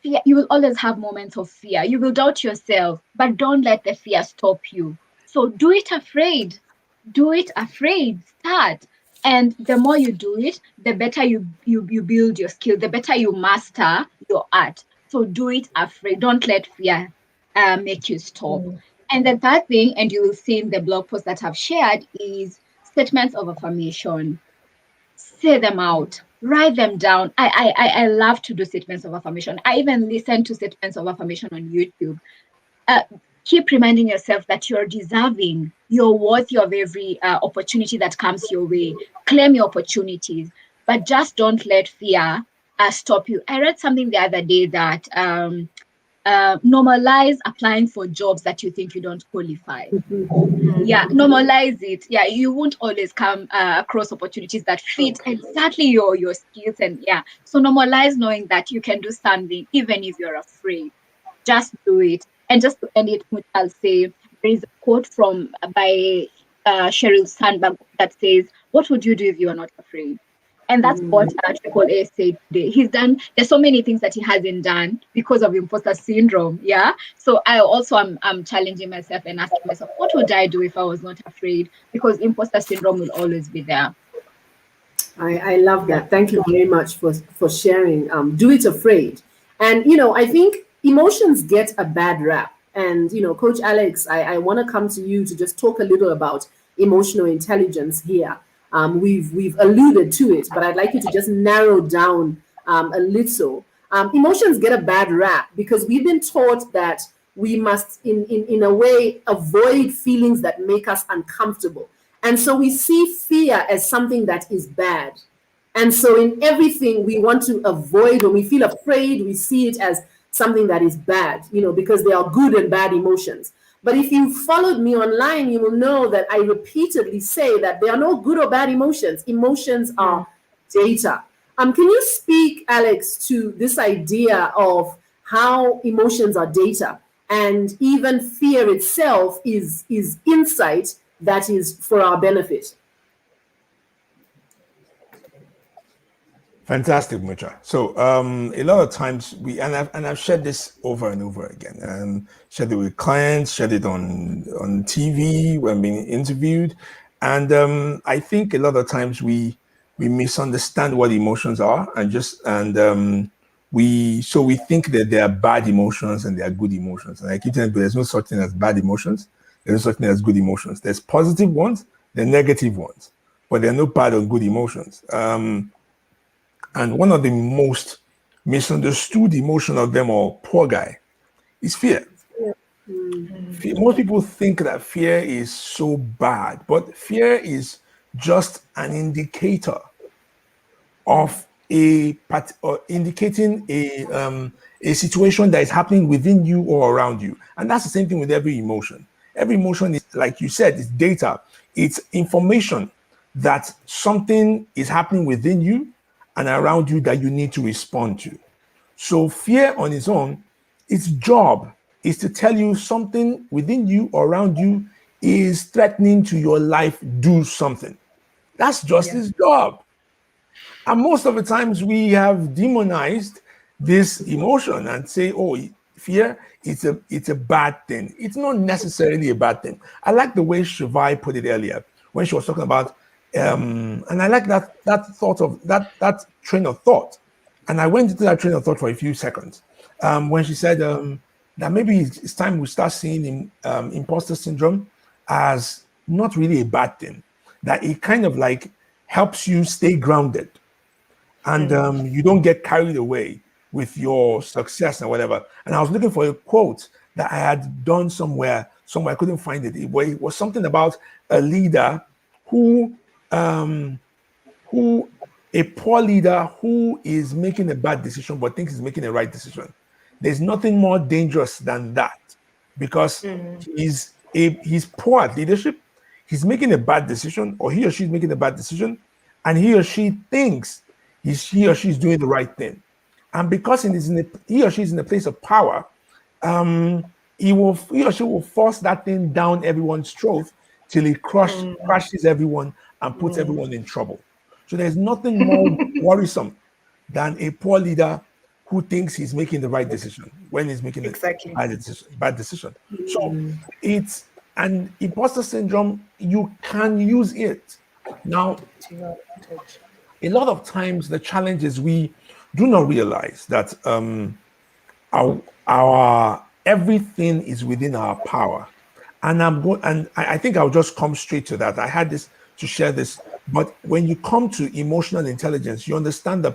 Speaker 2: fear. You will always have moments of fear. You will doubt yourself, but don't let the fear stop you. So do it afraid. Do it afraid. Start. And the more you do it, the better you build your skill, the better you master your art. So do it afraid. Don't let fear make you stop. And the third thing, and you will see in the blog post that I've shared, is statements of affirmation. Say them out, write them down. I love to do statements of affirmation. I even listen to statements of affirmation on YouTube. uh, Keep reminding yourself that you're deserving, you're worthy of every opportunity that comes your way. Claim your opportunities, but just don't let fear stop you. I read something the other day that normalize applying for jobs that you think you don't qualify. Yeah, normalize it. Yeah, you won't always come across opportunities that fit exactly your skills. And yeah, so normalize knowing that you can do something even if you're afraid. Just do it. And just to end it, I'll say there is a quote from by Sheryl Sandberg that says, "What would you do if you are not afraid?" And that's what Triple A said today. There's so many things that he hasn't done because of imposter syndrome. Yeah. So I also am challenging myself and asking myself, what would I do if I was not afraid? Because imposter syndrome will always be there.
Speaker 1: I love that. Thank you very much for sharing. Do it afraid. And, I think emotions get a bad rap. And, Coach Alex, I want to come to you to just talk a little about emotional intelligence here. We've alluded to it, but I'd like you to just narrow down a little. Emotions get a bad rap because we've been taught that we must, in a way, avoid feelings that make us uncomfortable. And so we see fear as something that is bad. And so in everything we want to avoid, when we feel afraid, we see it as something that is bad, because there are good and bad emotions. But if you followed me online, you will know that I repeatedly say that there are no good or bad emotions. Emotions are data. Can you speak, Alex, to this idea of how emotions are data and even fear itself is insight that is for our benefit?
Speaker 3: Fantastic, Mucha. So a lot of times I've shared this over and over again. Shared it with clients, shared it on TV when being interviewed, and I think a lot of times we misunderstand what emotions are, we think that there are bad emotions and there are good emotions. And I keep telling people there's no such thing as bad emotions. There's no such thing as good emotions. There's positive ones, there are negative ones, but there are no bad or good emotions. And one of the most misunderstood emotion of them all, poor guy, is fear. Most people think that fear is so bad, but fear is just an indicator of indicating a situation that is happening within you or around you. And that's the same thing with every emotion. Every emotion is, like you said, it's data. It's information that something is happening within you and around you that you need to respond to. So fear on its own, its job is to tell you something within you or around you is threatening to your life. Do something. That's just its job. And most of the times we have demonized this emotion and say, oh, fear, it's a bad thing. It's not necessarily a bad thing. I like the way Shivai put it earlier when she was talking about and I like that train of thought. And I went into that train of thought for a few seconds when she said that maybe it's time we start seeing imposter syndrome as not really a bad thing, that it kind of like helps you stay grounded and you don't get carried away with your success and whatever. And I was looking for a quote that I had done somewhere I couldn't find it. It was something about a leader who a poor leader who is making a bad decision but thinks he's making a right decision. There's nothing more dangerous than that, because he's poor at leadership, he's making a bad decision, or he or she's making a bad decision, and he or she thinks he or she's doing the right thing. And because he or she's in a place of power, he or she will force that thing down everyone's throat till it crushes everyone and puts everyone in trouble. So there's nothing more worrisome than a poor leader who thinks he's making the right decision when he's making
Speaker 4: Exactly.
Speaker 3: a bad decision. So it's an imposter syndrome. You can use it. Now,
Speaker 4: To your advantage.
Speaker 3: a lot of times the challenge is we do not realize that our everything is within our power. And I think I'll just come straight to that. I had this to share this, but when you come to emotional intelligence, you understand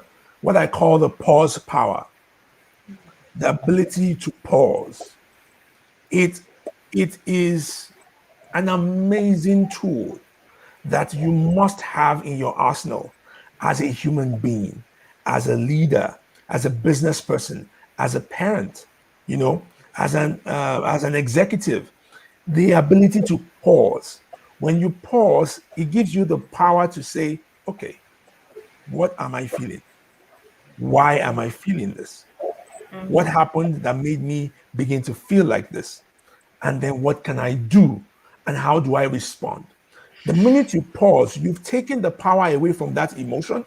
Speaker 3: what I call the pause power, the ability to pause. It is an amazing tool that you must have in your arsenal as a human being, as a leader, as a business person, as a parent, as an executive. The ability to pause. When you pause, it gives you the power to say, okay, what am I feeling? Why am I feeling this? What happened that made me begin to feel like this? And then what can I do? And how do I respond? The minute you pause, you've taken the power away from that emotion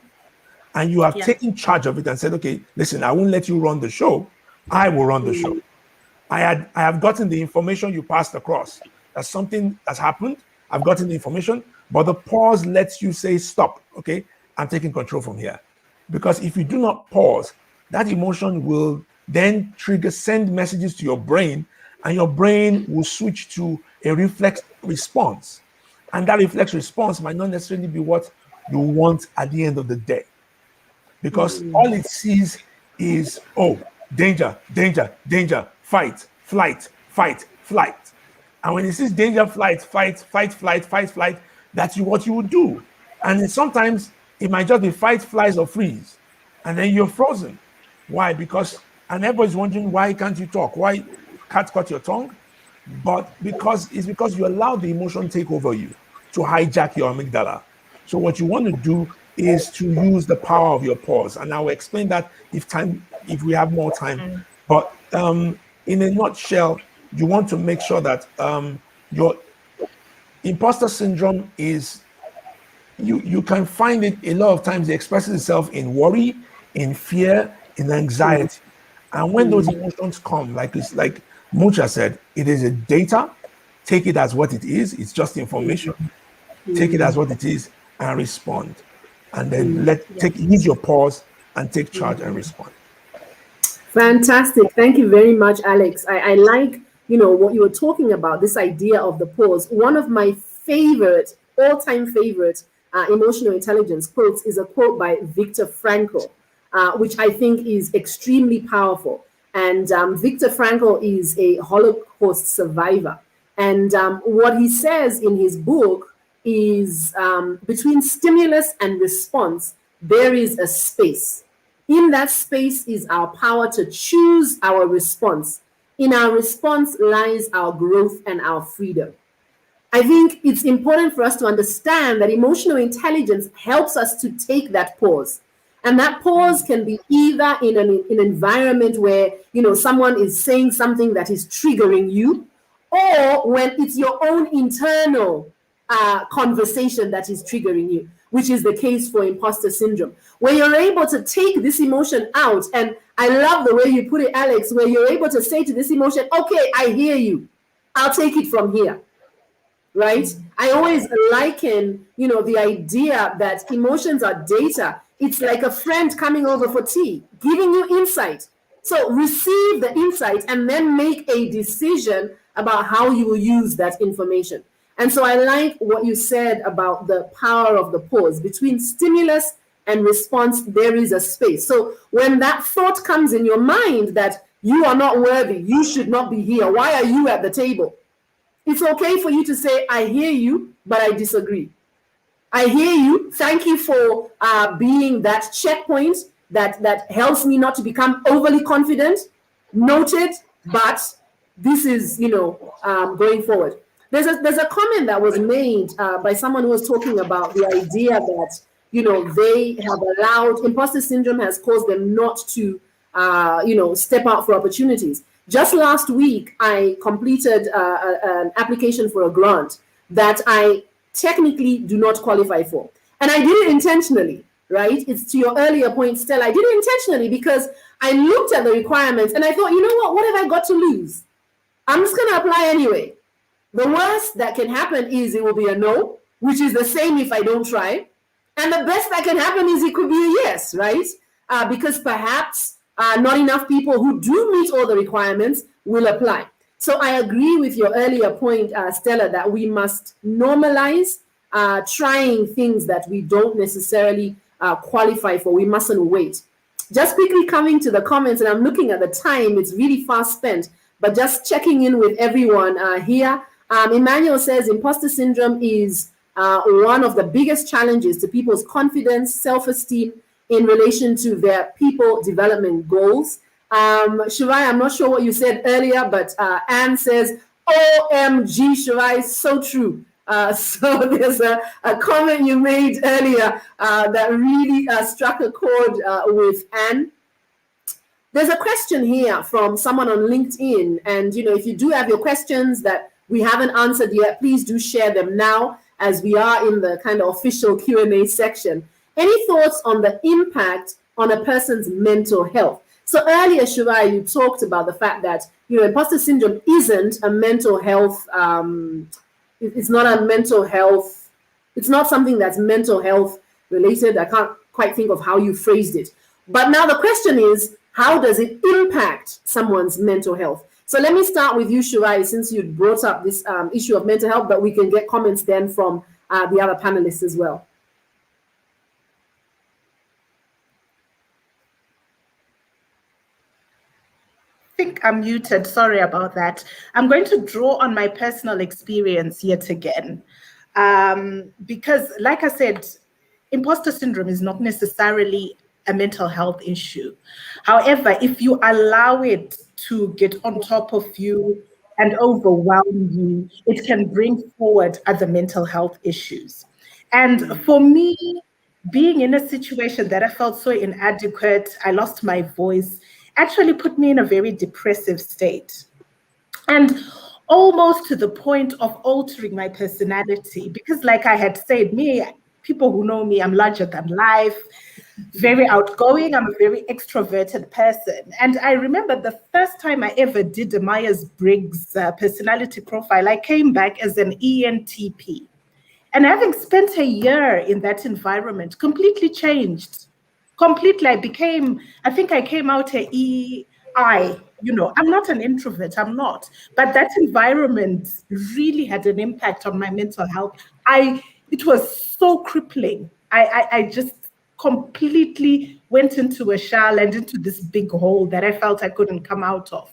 Speaker 3: and you have taken charge of it and said, okay, listen, I won't let you run the show. I will run the show. I have gotten the information you passed across. That something has happened. I've gotten the information, but the pause lets you say, stop. Okay, I'm taking control from here. Because if you do not pause, that emotion will then send messages to your brain, and your brain will switch to a reflex response. And that reflex response might not necessarily be what you want at the end of the day. Because all it sees is, oh, danger, danger, danger, fight, flight, fight, flight. And when it sees danger, flight, fight, fight, flight, fight, flight, that's what you would do. And sometimes it might just be fight, flies, or freeze. And then you're frozen. Why? And everybody's wondering, why can't you talk? Why can't cut your tongue? But because you allow the emotion take over you to hijack your amygdala. So what you want to do is to use the power of your pause. And I will explain that if we have more time. But in a nutshell, you want to make sure that your imposter syndrome is, you can find it a lot of times. It expresses itself in worry, in fear, in anxiety. And when those emotions come, like Mucha said, it is a data. Take it as what it is. It's just information. Take it as what it is and respond. And then use your pause and take charge and respond.
Speaker 1: Fantastic. Thank you very much, Alex. I like, what you were talking about, this idea of the pause. One of my favorite, all-time favorite emotional intelligence quotes is a quote by Viktor Frankl, which I think is extremely powerful. And Viktor Frankl is a Holocaust survivor. And what he says in his book is between stimulus and response, there is a space. In that space is our power to choose our response. In our response lies our growth and our freedom. I think it's important for us to understand that emotional intelligence helps us to take that pause. And that pause can be either in an environment where, someone is saying something that is triggering you, or when it's your own internal conversation that is triggering you, which is the case for imposter syndrome. When you're able to take this emotion out, and I love the way you put it, Alex, where you're able to say to this emotion, okay, I hear you. I'll take it from here. Right? I always liken, the idea that emotions are data. It's like a friend coming over for tea, giving you insight. So receive the insight and then make a decision about how you will use that information. And so I like what you said about the power of the pause. Between stimulus and response, there is a space. So when that thought comes in your mind that you are not worthy, you should not be here, why are you at the table? It's okay for you to say, I hear you, but I disagree. I hear you. Thank you for being that checkpoint that helps me not to become overly confident. Noted, but this is, going forward. There's a comment that was made by someone who was talking about the idea that, they have allowed, imposter syndrome has caused them not to, step out for opportunities. Just last week, I completed an application for a grant that I technically do not qualify for. And I did it intentionally, right? It's to your earlier point, Stella. I did it intentionally because I looked at the requirements and I thought, you know what have I got to lose? I'm just going to apply anyway. The worst that can happen is it will be a no, which is the same if I don't try. And the best that can happen is it could be a yes, right? Because perhaps not enough people who do meet all the requirements will apply. So I agree with your earlier point, Stella, that we must normalize trying things that we don't necessarily qualify for. We mustn't wait. Just quickly coming to the comments, and I'm looking at the time, it's really fast spent, but just checking in with everyone here. Emmanuel says imposter syndrome is one of the biggest challenges to people's confidence, self-esteem in relation to their people development goals. Shirai, I'm not sure what you said earlier, but Anne says, OMG, Shirai, so true. So there's a comment you made earlier that really struck a chord with Anne. There's a question here from someone on LinkedIn. And, if you do have your questions that we haven't answered yet, please do share them now as we are in the kind of official Q&A section. Any thoughts on the impact on a person's mental health? So earlier, Shirai, you talked about the fact that, imposter syndrome isn't a mental health, it's not a mental health, it's not something that's mental health related. I can't quite think of how you phrased it. But now the question is, how does it impact someone's mental health? So let me start with you, Shirai, since you brought up this issue of mental health, but we can get comments then from the other panelists as well.
Speaker 4: I think I'm muted. Sorry about that. I'm going to draw on my personal experience yet again. Because, like I said, imposter syndrome is not necessarily a mental health issue. However, if you allow it to get on top of you and overwhelm you, it can bring forward other mental health issues. And for me, being in a situation that I felt so inadequate, I lost my voice, actually put me in a very depressive state. And almost to the point of altering my personality, because like I had said, people who know me, I'm larger than life, very outgoing, I'm a very extroverted person. And I remember the first time I ever did a Myers-Briggs personality profile, I came back as an ENTP. And having spent a year in that environment, completely changed. Completely, I think I came out a EI. I'm not an introvert, I'm not. But that environment really had an impact on my mental health. It was so crippling. I just completely went into a shell and into this big hole that I felt I couldn't come out of.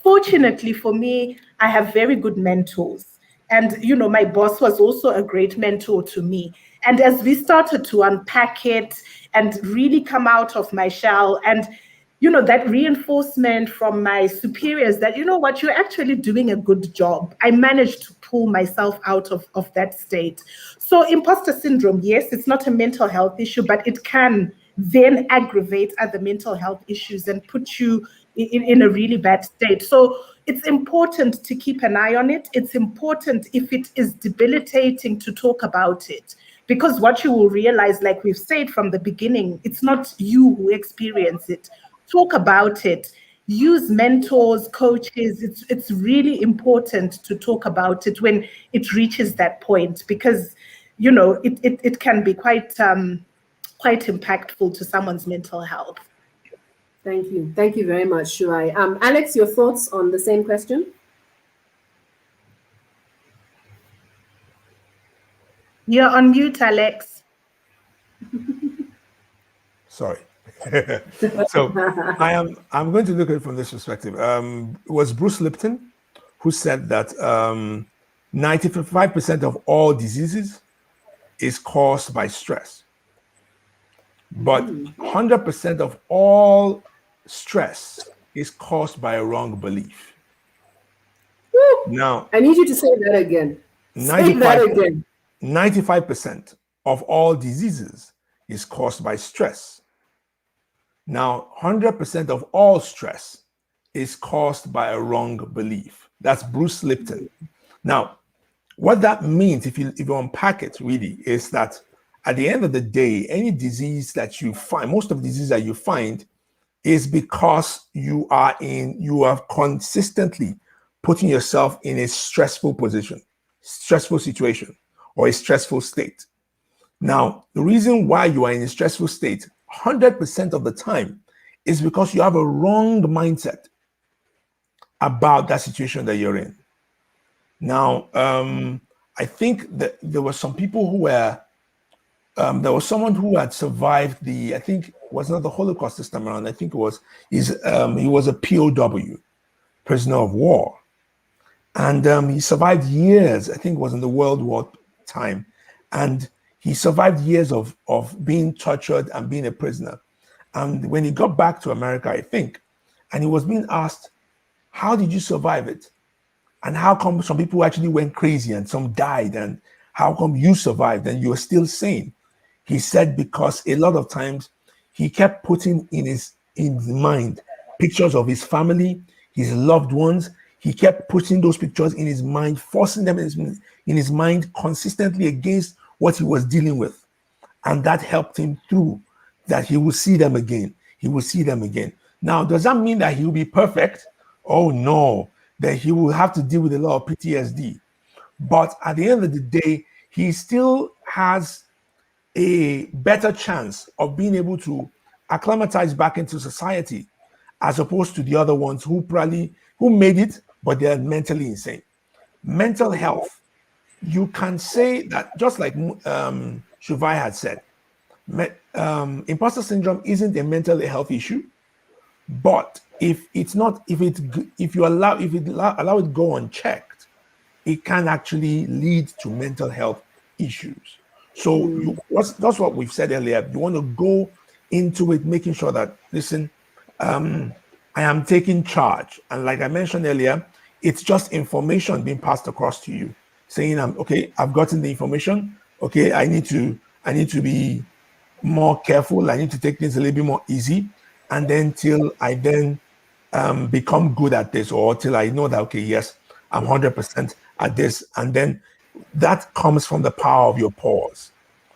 Speaker 4: Fortunately for me, I have very good mentors. And, my boss was also a great mentor to me. And as we started to unpack it and really come out of my shell and, that reinforcement from my superiors that, you're actually doing a good job. I managed to pull myself out of that state. So imposter syndrome, yes, it's not a mental health issue, but it can then aggravate other mental health issues and put you in a really bad state. So it's important to keep an eye on it. It's important, if it is debilitating, to talk about it. Because what you will realize, like we've said from the beginning, it's not you who experience it. Talk about it. Use mentors, coaches. It's really important to talk about it when it reaches that point, because it can be quite impactful to someone's mental health.
Speaker 1: Thank you. Thank you very much, Shirai. Alex, your thoughts on the same question?
Speaker 4: You're on mute, Alex.
Speaker 3: Sorry. So I'm going to look at it from this perspective. It was Bruce Lipton who said that 95% of all diseases is caused by stress. But 100% of all stress is caused by a wrong belief. Now,
Speaker 1: I need you to say that again. Say that
Speaker 3: 95,
Speaker 1: again.
Speaker 3: 95% of all diseases is caused by stress. Now, 100% of all stress is caused by a wrong belief. That's Bruce Lipton. Now, what that means, if you unpack it really, is that at the end of the day, any disease that you find, most of the diseases that you find, is because you are consistently putting yourself in a stressful position, stressful situation, or a stressful state. Now, the reason why you are in a stressful state 100% of the time is because you have a wrong mindset about that situation that you're in. Now, I think that there were some people who were, there was someone who had survived I think it was not the Holocaust this time around. I think it was, he was a POW, prisoner of war. And he survived years, I think it was in the World War time. And he survived years of being tortured and being a prisoner. And when he got back to America, I think, and he was being asked, how did you survive it? And how come some people actually went crazy and some died? And how come you survived and you're still sane? He said, because a lot of times he kept putting in his mind pictures of his family, his loved ones. He kept putting those pictures in his mind, forcing them in his mind consistently against what he was dealing with. And that helped him through, that he will see them again. He will see them again. Now, does that mean that he will be perfect? Oh, no, that he will have to deal with a lot of PTSD. But at the end of the day, he still has a better chance of being able to acclimatize back into society, as opposed to the other ones who made it, but they're mentally insane. Mental health, you can say that, just like Shuvai had said, imposter syndrome isn't a mental health issue, but if you allow it go unchecked, it can actually lead to mental health issues. So that's what we've said earlier. You want to go into it making sure that, listen, I am taking charge. And like I mentioned earlier, it's just information being passed across to you, saying, okay, I've gotten the information. Okay, I need to be more careful. I need to take things a little bit more easy. And then till I then become good at this, or till I know that, okay, yes, I'm 100% at this. And then that comes from the power of your pause.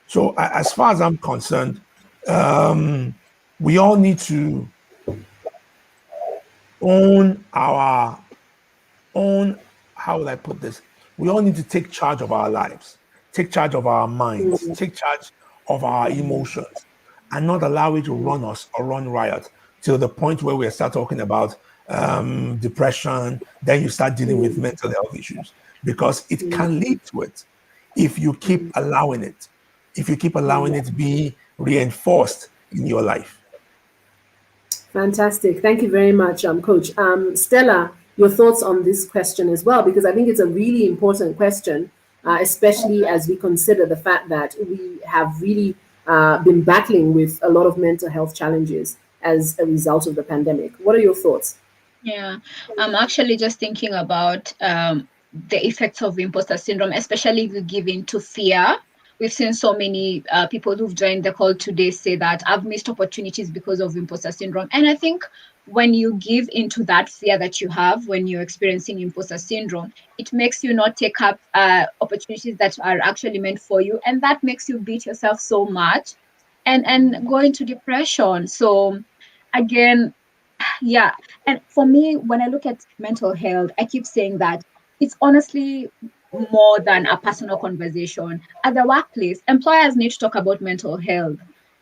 Speaker 3: So as far as I'm concerned, we all need to own our own, how will I put this? We all need to take charge of our lives, take charge of our minds, take charge of our emotions, and not allow it to run us or run riot to the point where we start talking about depression. Then you start dealing with mental health issues, because it can lead to it if you keep allowing it, if you keep allowing it to be reinforced in your life.
Speaker 1: Fantastic. Thank you very much, Coach. Stella, your thoughts on this question as well, because I think it's a really important question, especially as we consider the fact that we have really been battling with a lot of mental health challenges as a result of the pandemic. What are your thoughts?
Speaker 2: Yeah, I'm actually just thinking about the effects of imposter syndrome, especially if you give in to fear. We've seen so many people who've joined the call today say that I've missed opportunities because of imposter syndrome. And I think when you give into that fear that you have when you're experiencing imposter syndrome, it makes you not take up opportunities that are actually meant for you. And that makes you beat yourself so much and go into depression. So again, yeah. And for me, when I look at mental health, I keep saying that it's honestly more than a personal conversation. At the workplace, employers need to talk about mental health.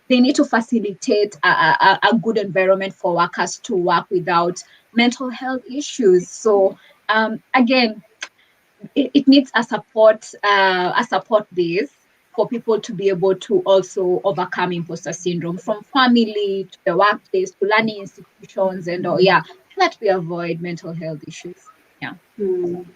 Speaker 2: They need to facilitate a good environment for workers to work without mental health issues. So again, it needs a support base for people to be able to also overcome imposter syndrome, from family to the workplace to learning institutions and all. Yeah, so that we avoid mental health issues. Yeah.
Speaker 1: So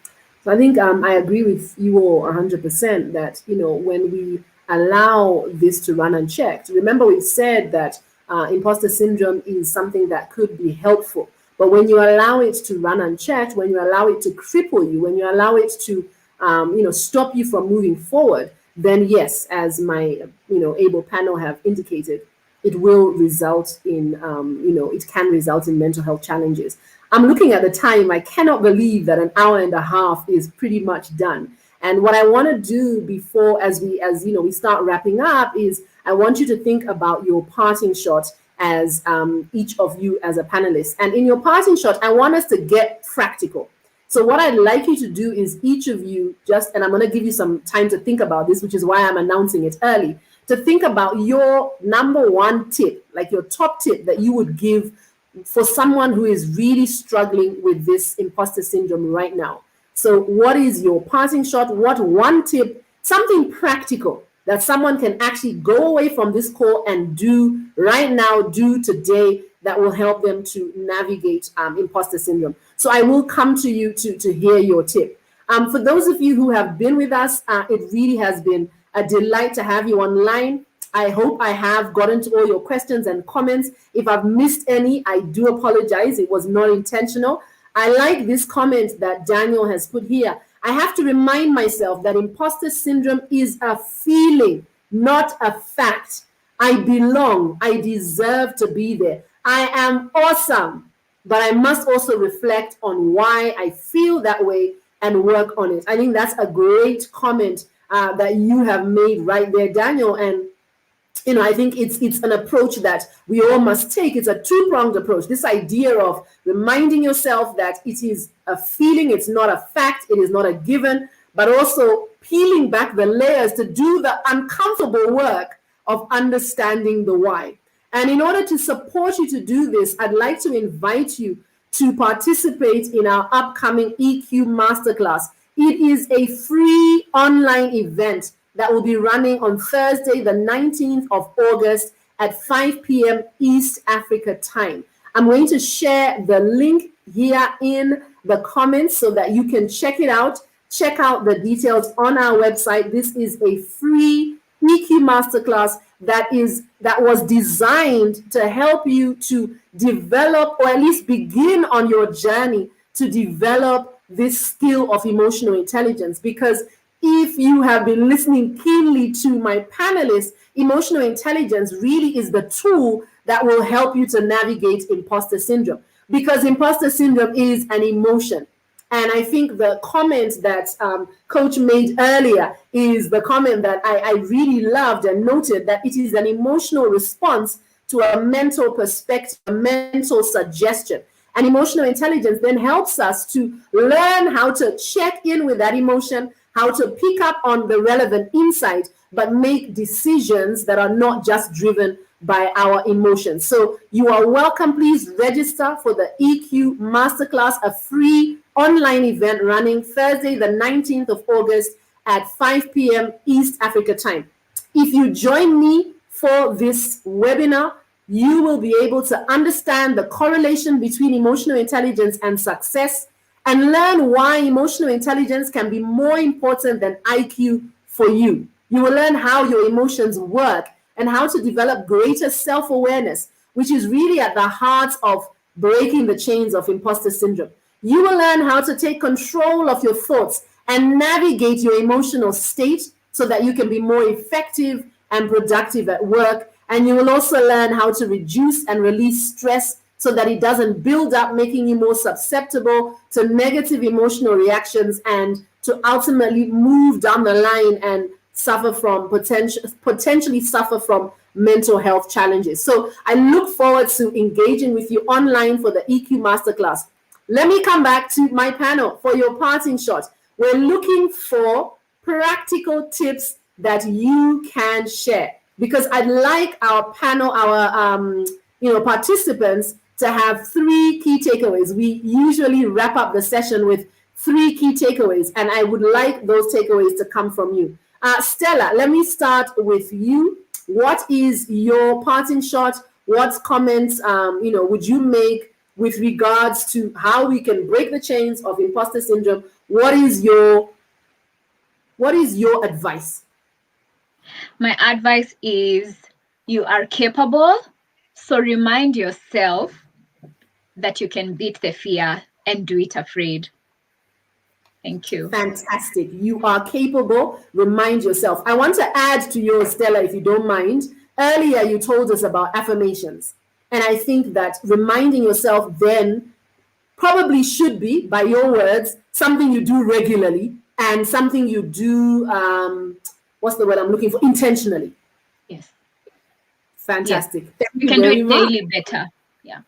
Speaker 1: I think I agree with you all 100% that, when we allow this to run unchecked, remember we said that imposter syndrome is something that could be helpful. But when you allow it to run unchecked, when you allow it to cripple you, when you allow it to stop you from moving forward, then yes, as my able panel have indicated, it will result in it can result in mental health challenges. I'm looking at the time. I cannot believe that an hour and a half is pretty much done. And what I want to do before, as we start wrapping up, is I want you to think about your parting shot as each of you as a panelist. And in your parting shot, I want us to get practical. So what I'd like you to do is each of you and I'm going to give you some time to think about this, which is why I'm announcing it early, to think about your number one tip, like your top tip that you would give for someone who is really struggling with this imposter syndrome right now. So what is your parting shot? What one tip, something practical that someone can actually go away from this call and do right now, do today, that will help them to navigate imposter syndrome? So I will come to you to hear your tip. For those of you who have been with us, it really has been a delight to have you online. I hope I have gotten to all your questions and comments. If I've missed any, I do apologize. It was not intentional. I like this comment that Daniel has put here. I have to remind myself that imposter syndrome is a feeling, not a fact. I belong. I deserve to be there. I am awesome. But I must also reflect on why I feel that way and work on it. I think that's a great comment that you have made right there, Daniel. And I think it's an approach that we all must take. It's a two-pronged approach. This idea of reminding yourself that it is a feeling, it's not a fact, it is not a given, but also peeling back the layers to do the uncomfortable work of understanding the why. And in order to support you to do this, I'd like to invite you to participate in our upcoming EQ Masterclass. It is a free online event that will be running on Thursday, the 19th of August at 5 p.m. East Africa time. I'm going to share the link here in the comments so that you can check it out. Check out the details on our website. This is a free EQ Masterclass that was designed to help you to develop, or at least begin on your journey to develop this skill of emotional intelligence. Because if you have been listening keenly to my panelists, emotional intelligence really is the tool that will help you to navigate imposter syndrome, because imposter syndrome is an emotion. And I think the comment that Coach made earlier is the comment that I really loved and noted, that it is an emotional response to a mental perspective, a mental suggestion. And emotional intelligence then helps us to learn how to check in with that emotion, how to pick up on the relevant insight, but make decisions that are not just driven by our emotions. So you are welcome. Please register for the EQ Masterclass, a free online event running Thursday, the 19th of August at 5 p.m. East Africa time. If you join me for this webinar, you will be able to understand the correlation between emotional intelligence and success, and learn why emotional intelligence can be more important than IQ for you. You will learn how your emotions work and how to develop greater self-awareness, which is really at the heart of breaking the chains of imposter syndrome. You will learn how to take control of your thoughts and navigate your emotional state so that you can be more effective and productive at work. And you will also learn how to reduce and release stress so that it doesn't build up, making you more susceptible to negative emotional reactions, and to ultimately move down the line and suffer from potentially suffer from mental health challenges. So I look forward to engaging with you online for the EQ Masterclass. Let me come back to my panel for your parting shot. We're looking for practical tips that you can share, because I'd like our panel, our participants, to have 3 key takeaways. We usually wrap up the session with 3 key takeaways, and I would like those takeaways to come from you. Stella, let me start with you. What is your parting shot? What comments would you make with regards to how we can break the chains of imposter syndrome? What is your advice?
Speaker 2: My advice is, you are capable. So remind yourself that you can beat the fear and do it afraid. Thank you.
Speaker 1: Fantastic. You are capable. Remind yourself. I want to add to your, Stella, if you don't mind. Earlier, you told us about affirmations. And I think that reminding yourself then probably should be, by your words, something you do regularly and something you do, what's the word I'm looking for? Intentionally.
Speaker 2: Yes.
Speaker 1: Fantastic.
Speaker 2: Yes.
Speaker 1: Thank
Speaker 2: You
Speaker 1: you
Speaker 2: can do
Speaker 1: very
Speaker 2: it
Speaker 1: much.
Speaker 2: daily better. Yeah.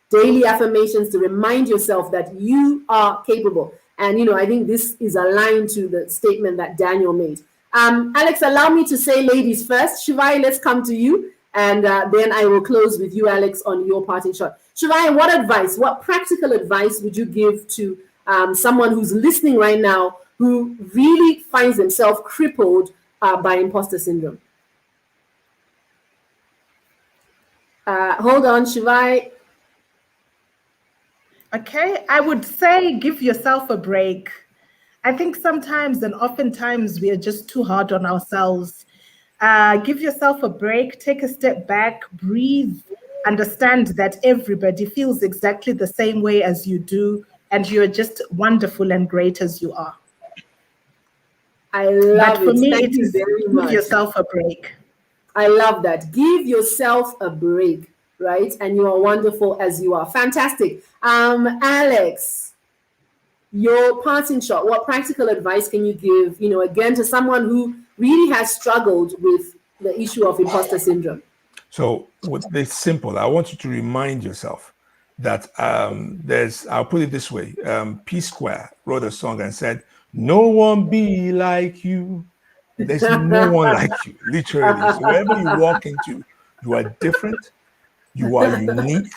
Speaker 1: Daily affirmations to remind yourself that you are capable. And, I think this is aligned to the statement that Daniel made. Alex, allow me to say ladies first. Shivai, let's come to you. And then I will close with you, Alex, on your parting shot. Shivai, what practical advice would you give to someone who's listening right now who really finds themselves crippled by imposter syndrome? Hold on, Shivai.
Speaker 4: Okay, I would say give yourself a break. I think sometimes and oftentimes we are just too hard on ourselves. Give yourself a break, take a step back, breathe, understand that everybody feels exactly the same way as you do, and you're just wonderful and great as you are.
Speaker 1: I love
Speaker 4: But for
Speaker 1: it.
Speaker 4: me,
Speaker 1: Thank
Speaker 4: it
Speaker 1: you
Speaker 4: is
Speaker 1: very
Speaker 4: give
Speaker 1: much.
Speaker 4: yourself a break.
Speaker 1: I love that. Give yourself a break, right? And you are wonderful as you are. Fantastic. Alex, your parting shot. What practical advice can you give, again, to someone who really has struggled with the issue of imposter syndrome?
Speaker 3: So it's simple. I want you to remind yourself that I'll put it this way. P Square wrote a song and said, "No one be like you." There's no one like you, literally. So wherever you walk into, you are different, you are unique,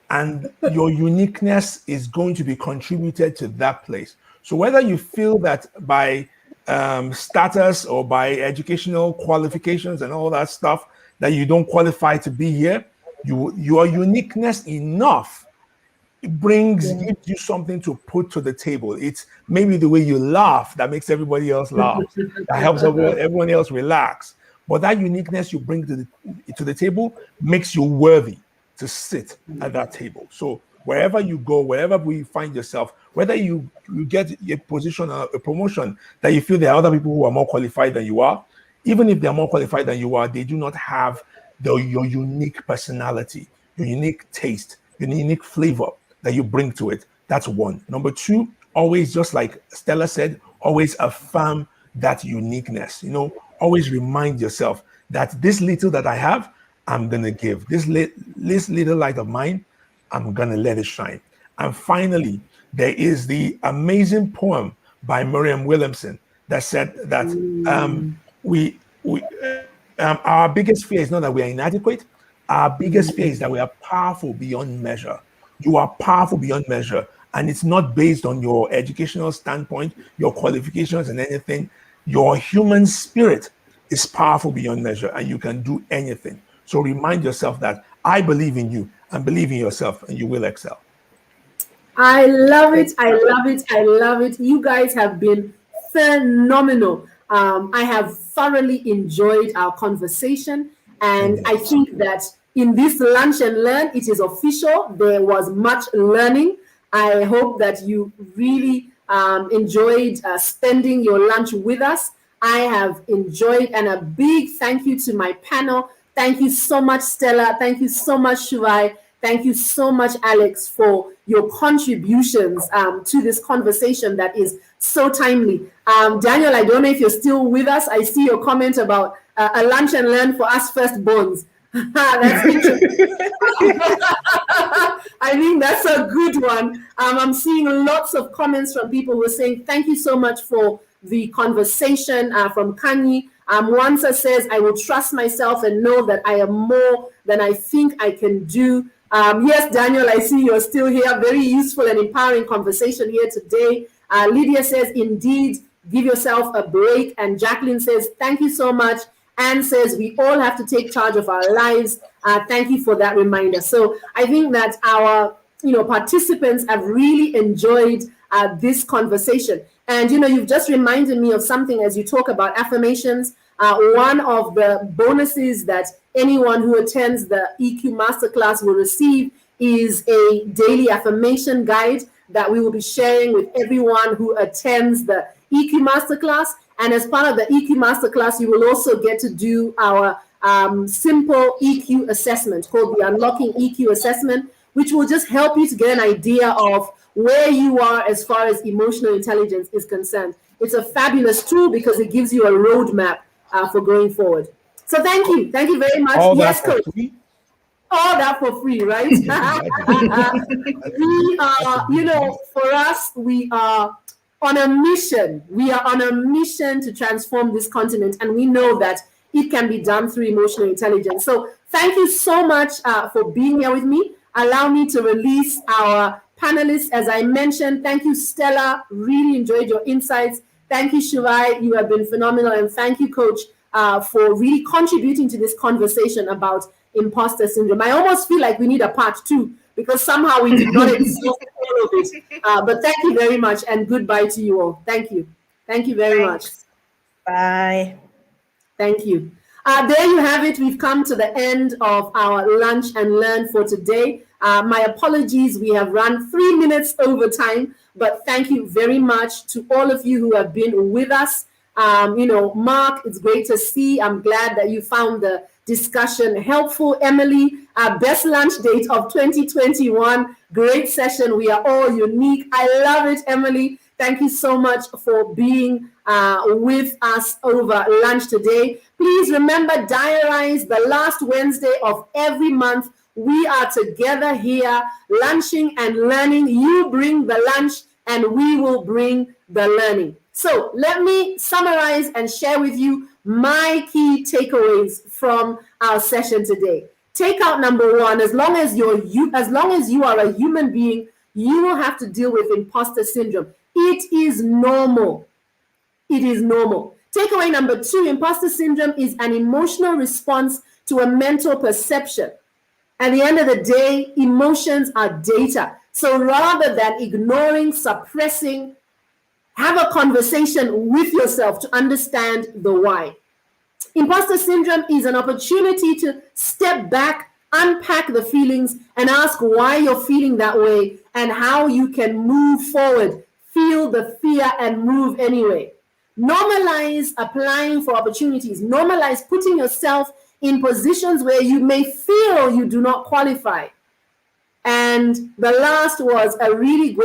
Speaker 3: and your uniqueness is going to be contributed to that place. So whether you feel that by status or by educational qualifications and all that stuff that you don't qualify to be here, your uniqueness enough gives you something to put to the table. It's maybe the way you laugh that makes everybody else laugh, that helps everyone else relax. But that uniqueness you bring to the table makes you worthy to sit at that table. So wherever you go, wherever you find yourself, whether you get a position or a promotion that you feel there are other people who are more qualified than you are, even if they're more qualified than you are, they do not have your unique personality, your unique taste, your unique flavor that you bring to it. That's one. Number two, always, just like Stella said, always affirm that uniqueness. Always remind yourself that this little that I have, I'm going to give. This little light of mine, I'm going to let it shine. And finally, there is the amazing poem by Miriam Williamson that said that our biggest fear is not that we are inadequate. Our biggest fear is that we are powerful beyond measure. You are powerful beyond measure. And it's not based on your educational standpoint, your qualifications, and anything. Your human spirit is powerful beyond measure, and you can do anything. So remind yourself that I believe in you and believe in yourself, and you will excel.
Speaker 1: I love it. I love it. I love it. You guys have been phenomenal. I have thoroughly enjoyed our conversation. And I think that in this lunch and learn, it is official. There was much learning. I hope that you really enjoyed spending your lunch with us. I have enjoyed, and a big thank you to my panel. Thank you so much, Stella. Thank you so much, Shuvai. Thank you so much, Alex, for your contributions to this conversation that is so timely. Daniel, I don't know if you're still with us. I see your comment about a lunch and learn for us firstborns. That's interesting. I think that's a good one. I'm seeing lots of comments from people who are saying, thank you so much for the conversation. From Kanye, Wansa says, I will trust myself and know that I am more than I think I can do. Yes, Daniel, I see you're still here. Very useful and empowering conversation here today. Lydia says, indeed, give yourself a break. And Jacqueline says, thank you so much. Anne says, we all have to take charge of our lives. Thank you for that reminder. So I think that our participants have really enjoyed this conversation. And, you've just reminded me of something as you talk about affirmations. One of the bonuses that anyone who attends the EQ Masterclass will receive is a daily affirmation guide that we will be sharing with everyone who attends the EQ Masterclass. And as part of the EQ Masterclass, you will also get to do our simple EQ assessment called the Unlocking EQ Assessment, which will just help you to get an idea of where you are as far as emotional intelligence is concerned. It's a fabulous tool because it gives you a roadmap for going forward. So thank you very much.
Speaker 3: All
Speaker 1: yes,
Speaker 3: that for
Speaker 1: Coach.
Speaker 3: free?
Speaker 1: All that for free, right? We are, for us, we are on a mission. We are on a mission to transform this continent, and we know that it can be done through emotional intelligence. So thank you so much for being here with me. Allow me to release our panelists. As I mentioned, thank you, Stella. Really enjoyed your insights. Thank you, Shivai. You have been phenomenal. And thank you, Coach, for really contributing to this conversation about imposter syndrome. I almost feel like we need a part 2 because somehow we did not exhaust all of it. But thank you very much, and goodbye to you all. Thank you. Thank you very much.
Speaker 4: Bye.
Speaker 1: Thank you. There you have it. We've come to the end of our Lunch and Learn for today. My apologies. We have run 3 minutes over time, but thank you very much to all of you who have been with us. Mark, it's great to see. I'm glad that you found the discussion helpful. Emily, best lunch date of 2021. Great session. We are all unique. I love it, Emily. Thank you so much for being with us over lunch today. Please remember, diarize the last Wednesday of every month. We are together here, lunching and learning. You bring the lunch and we will bring the learning. So let me summarize and share with you my key takeaways from our session today. Takeout number 1, as long as you are a human being, you will have to deal with imposter syndrome. It is normal. It is normal. Takeaway number 2, imposter syndrome is an emotional response to a mental perception. At the end of the day, emotions are data. So rather than ignoring, suppressing, have a conversation with yourself to understand the why. Imposter syndrome is an opportunity to step back, unpack the feelings, and ask why you're feeling that way and how you can move forward. Feel the fear and move anyway. Normalize applying for opportunities. Normalize putting yourself in positions where you may feel you do not qualify. And the last was a really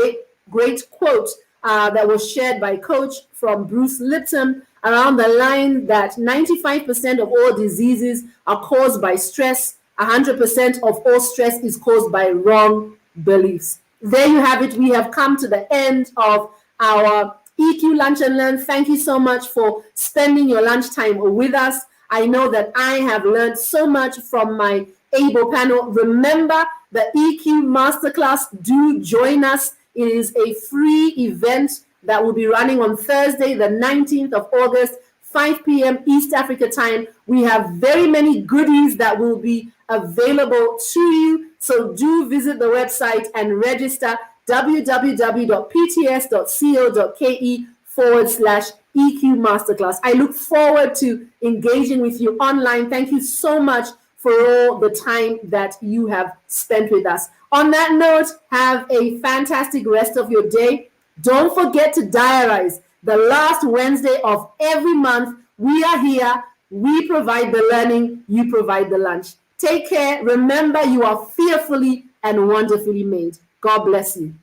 Speaker 1: great quote that was shared by Coach from Bruce Lipton around the line that 95% of all diseases are caused by stress. 100% of all stress is caused by wrong beliefs. There you have it. We have come to the end of our EQ Lunch and Learn. Thank you so much for spending your lunchtime with us. I know that I have learned so much from my able panel. Remember the EQ Masterclass. Do join us. It is a free event that will be running on Thursday, the 19th of August, 5 p.m. East Africa time. We have very many goodies that will be available to you. So do visit the website and register www.pts.co.ke/EQ Masterclass. I look forward to engaging with you online. Thank you so much for all the time that you have spent with us. On that note, have a fantastic rest of your day. Don't forget to diarize the last Wednesday of every month. We are here. We provide the learning. You provide the lunch. Take care. Remember, you are fearfully and wonderfully made. God bless you.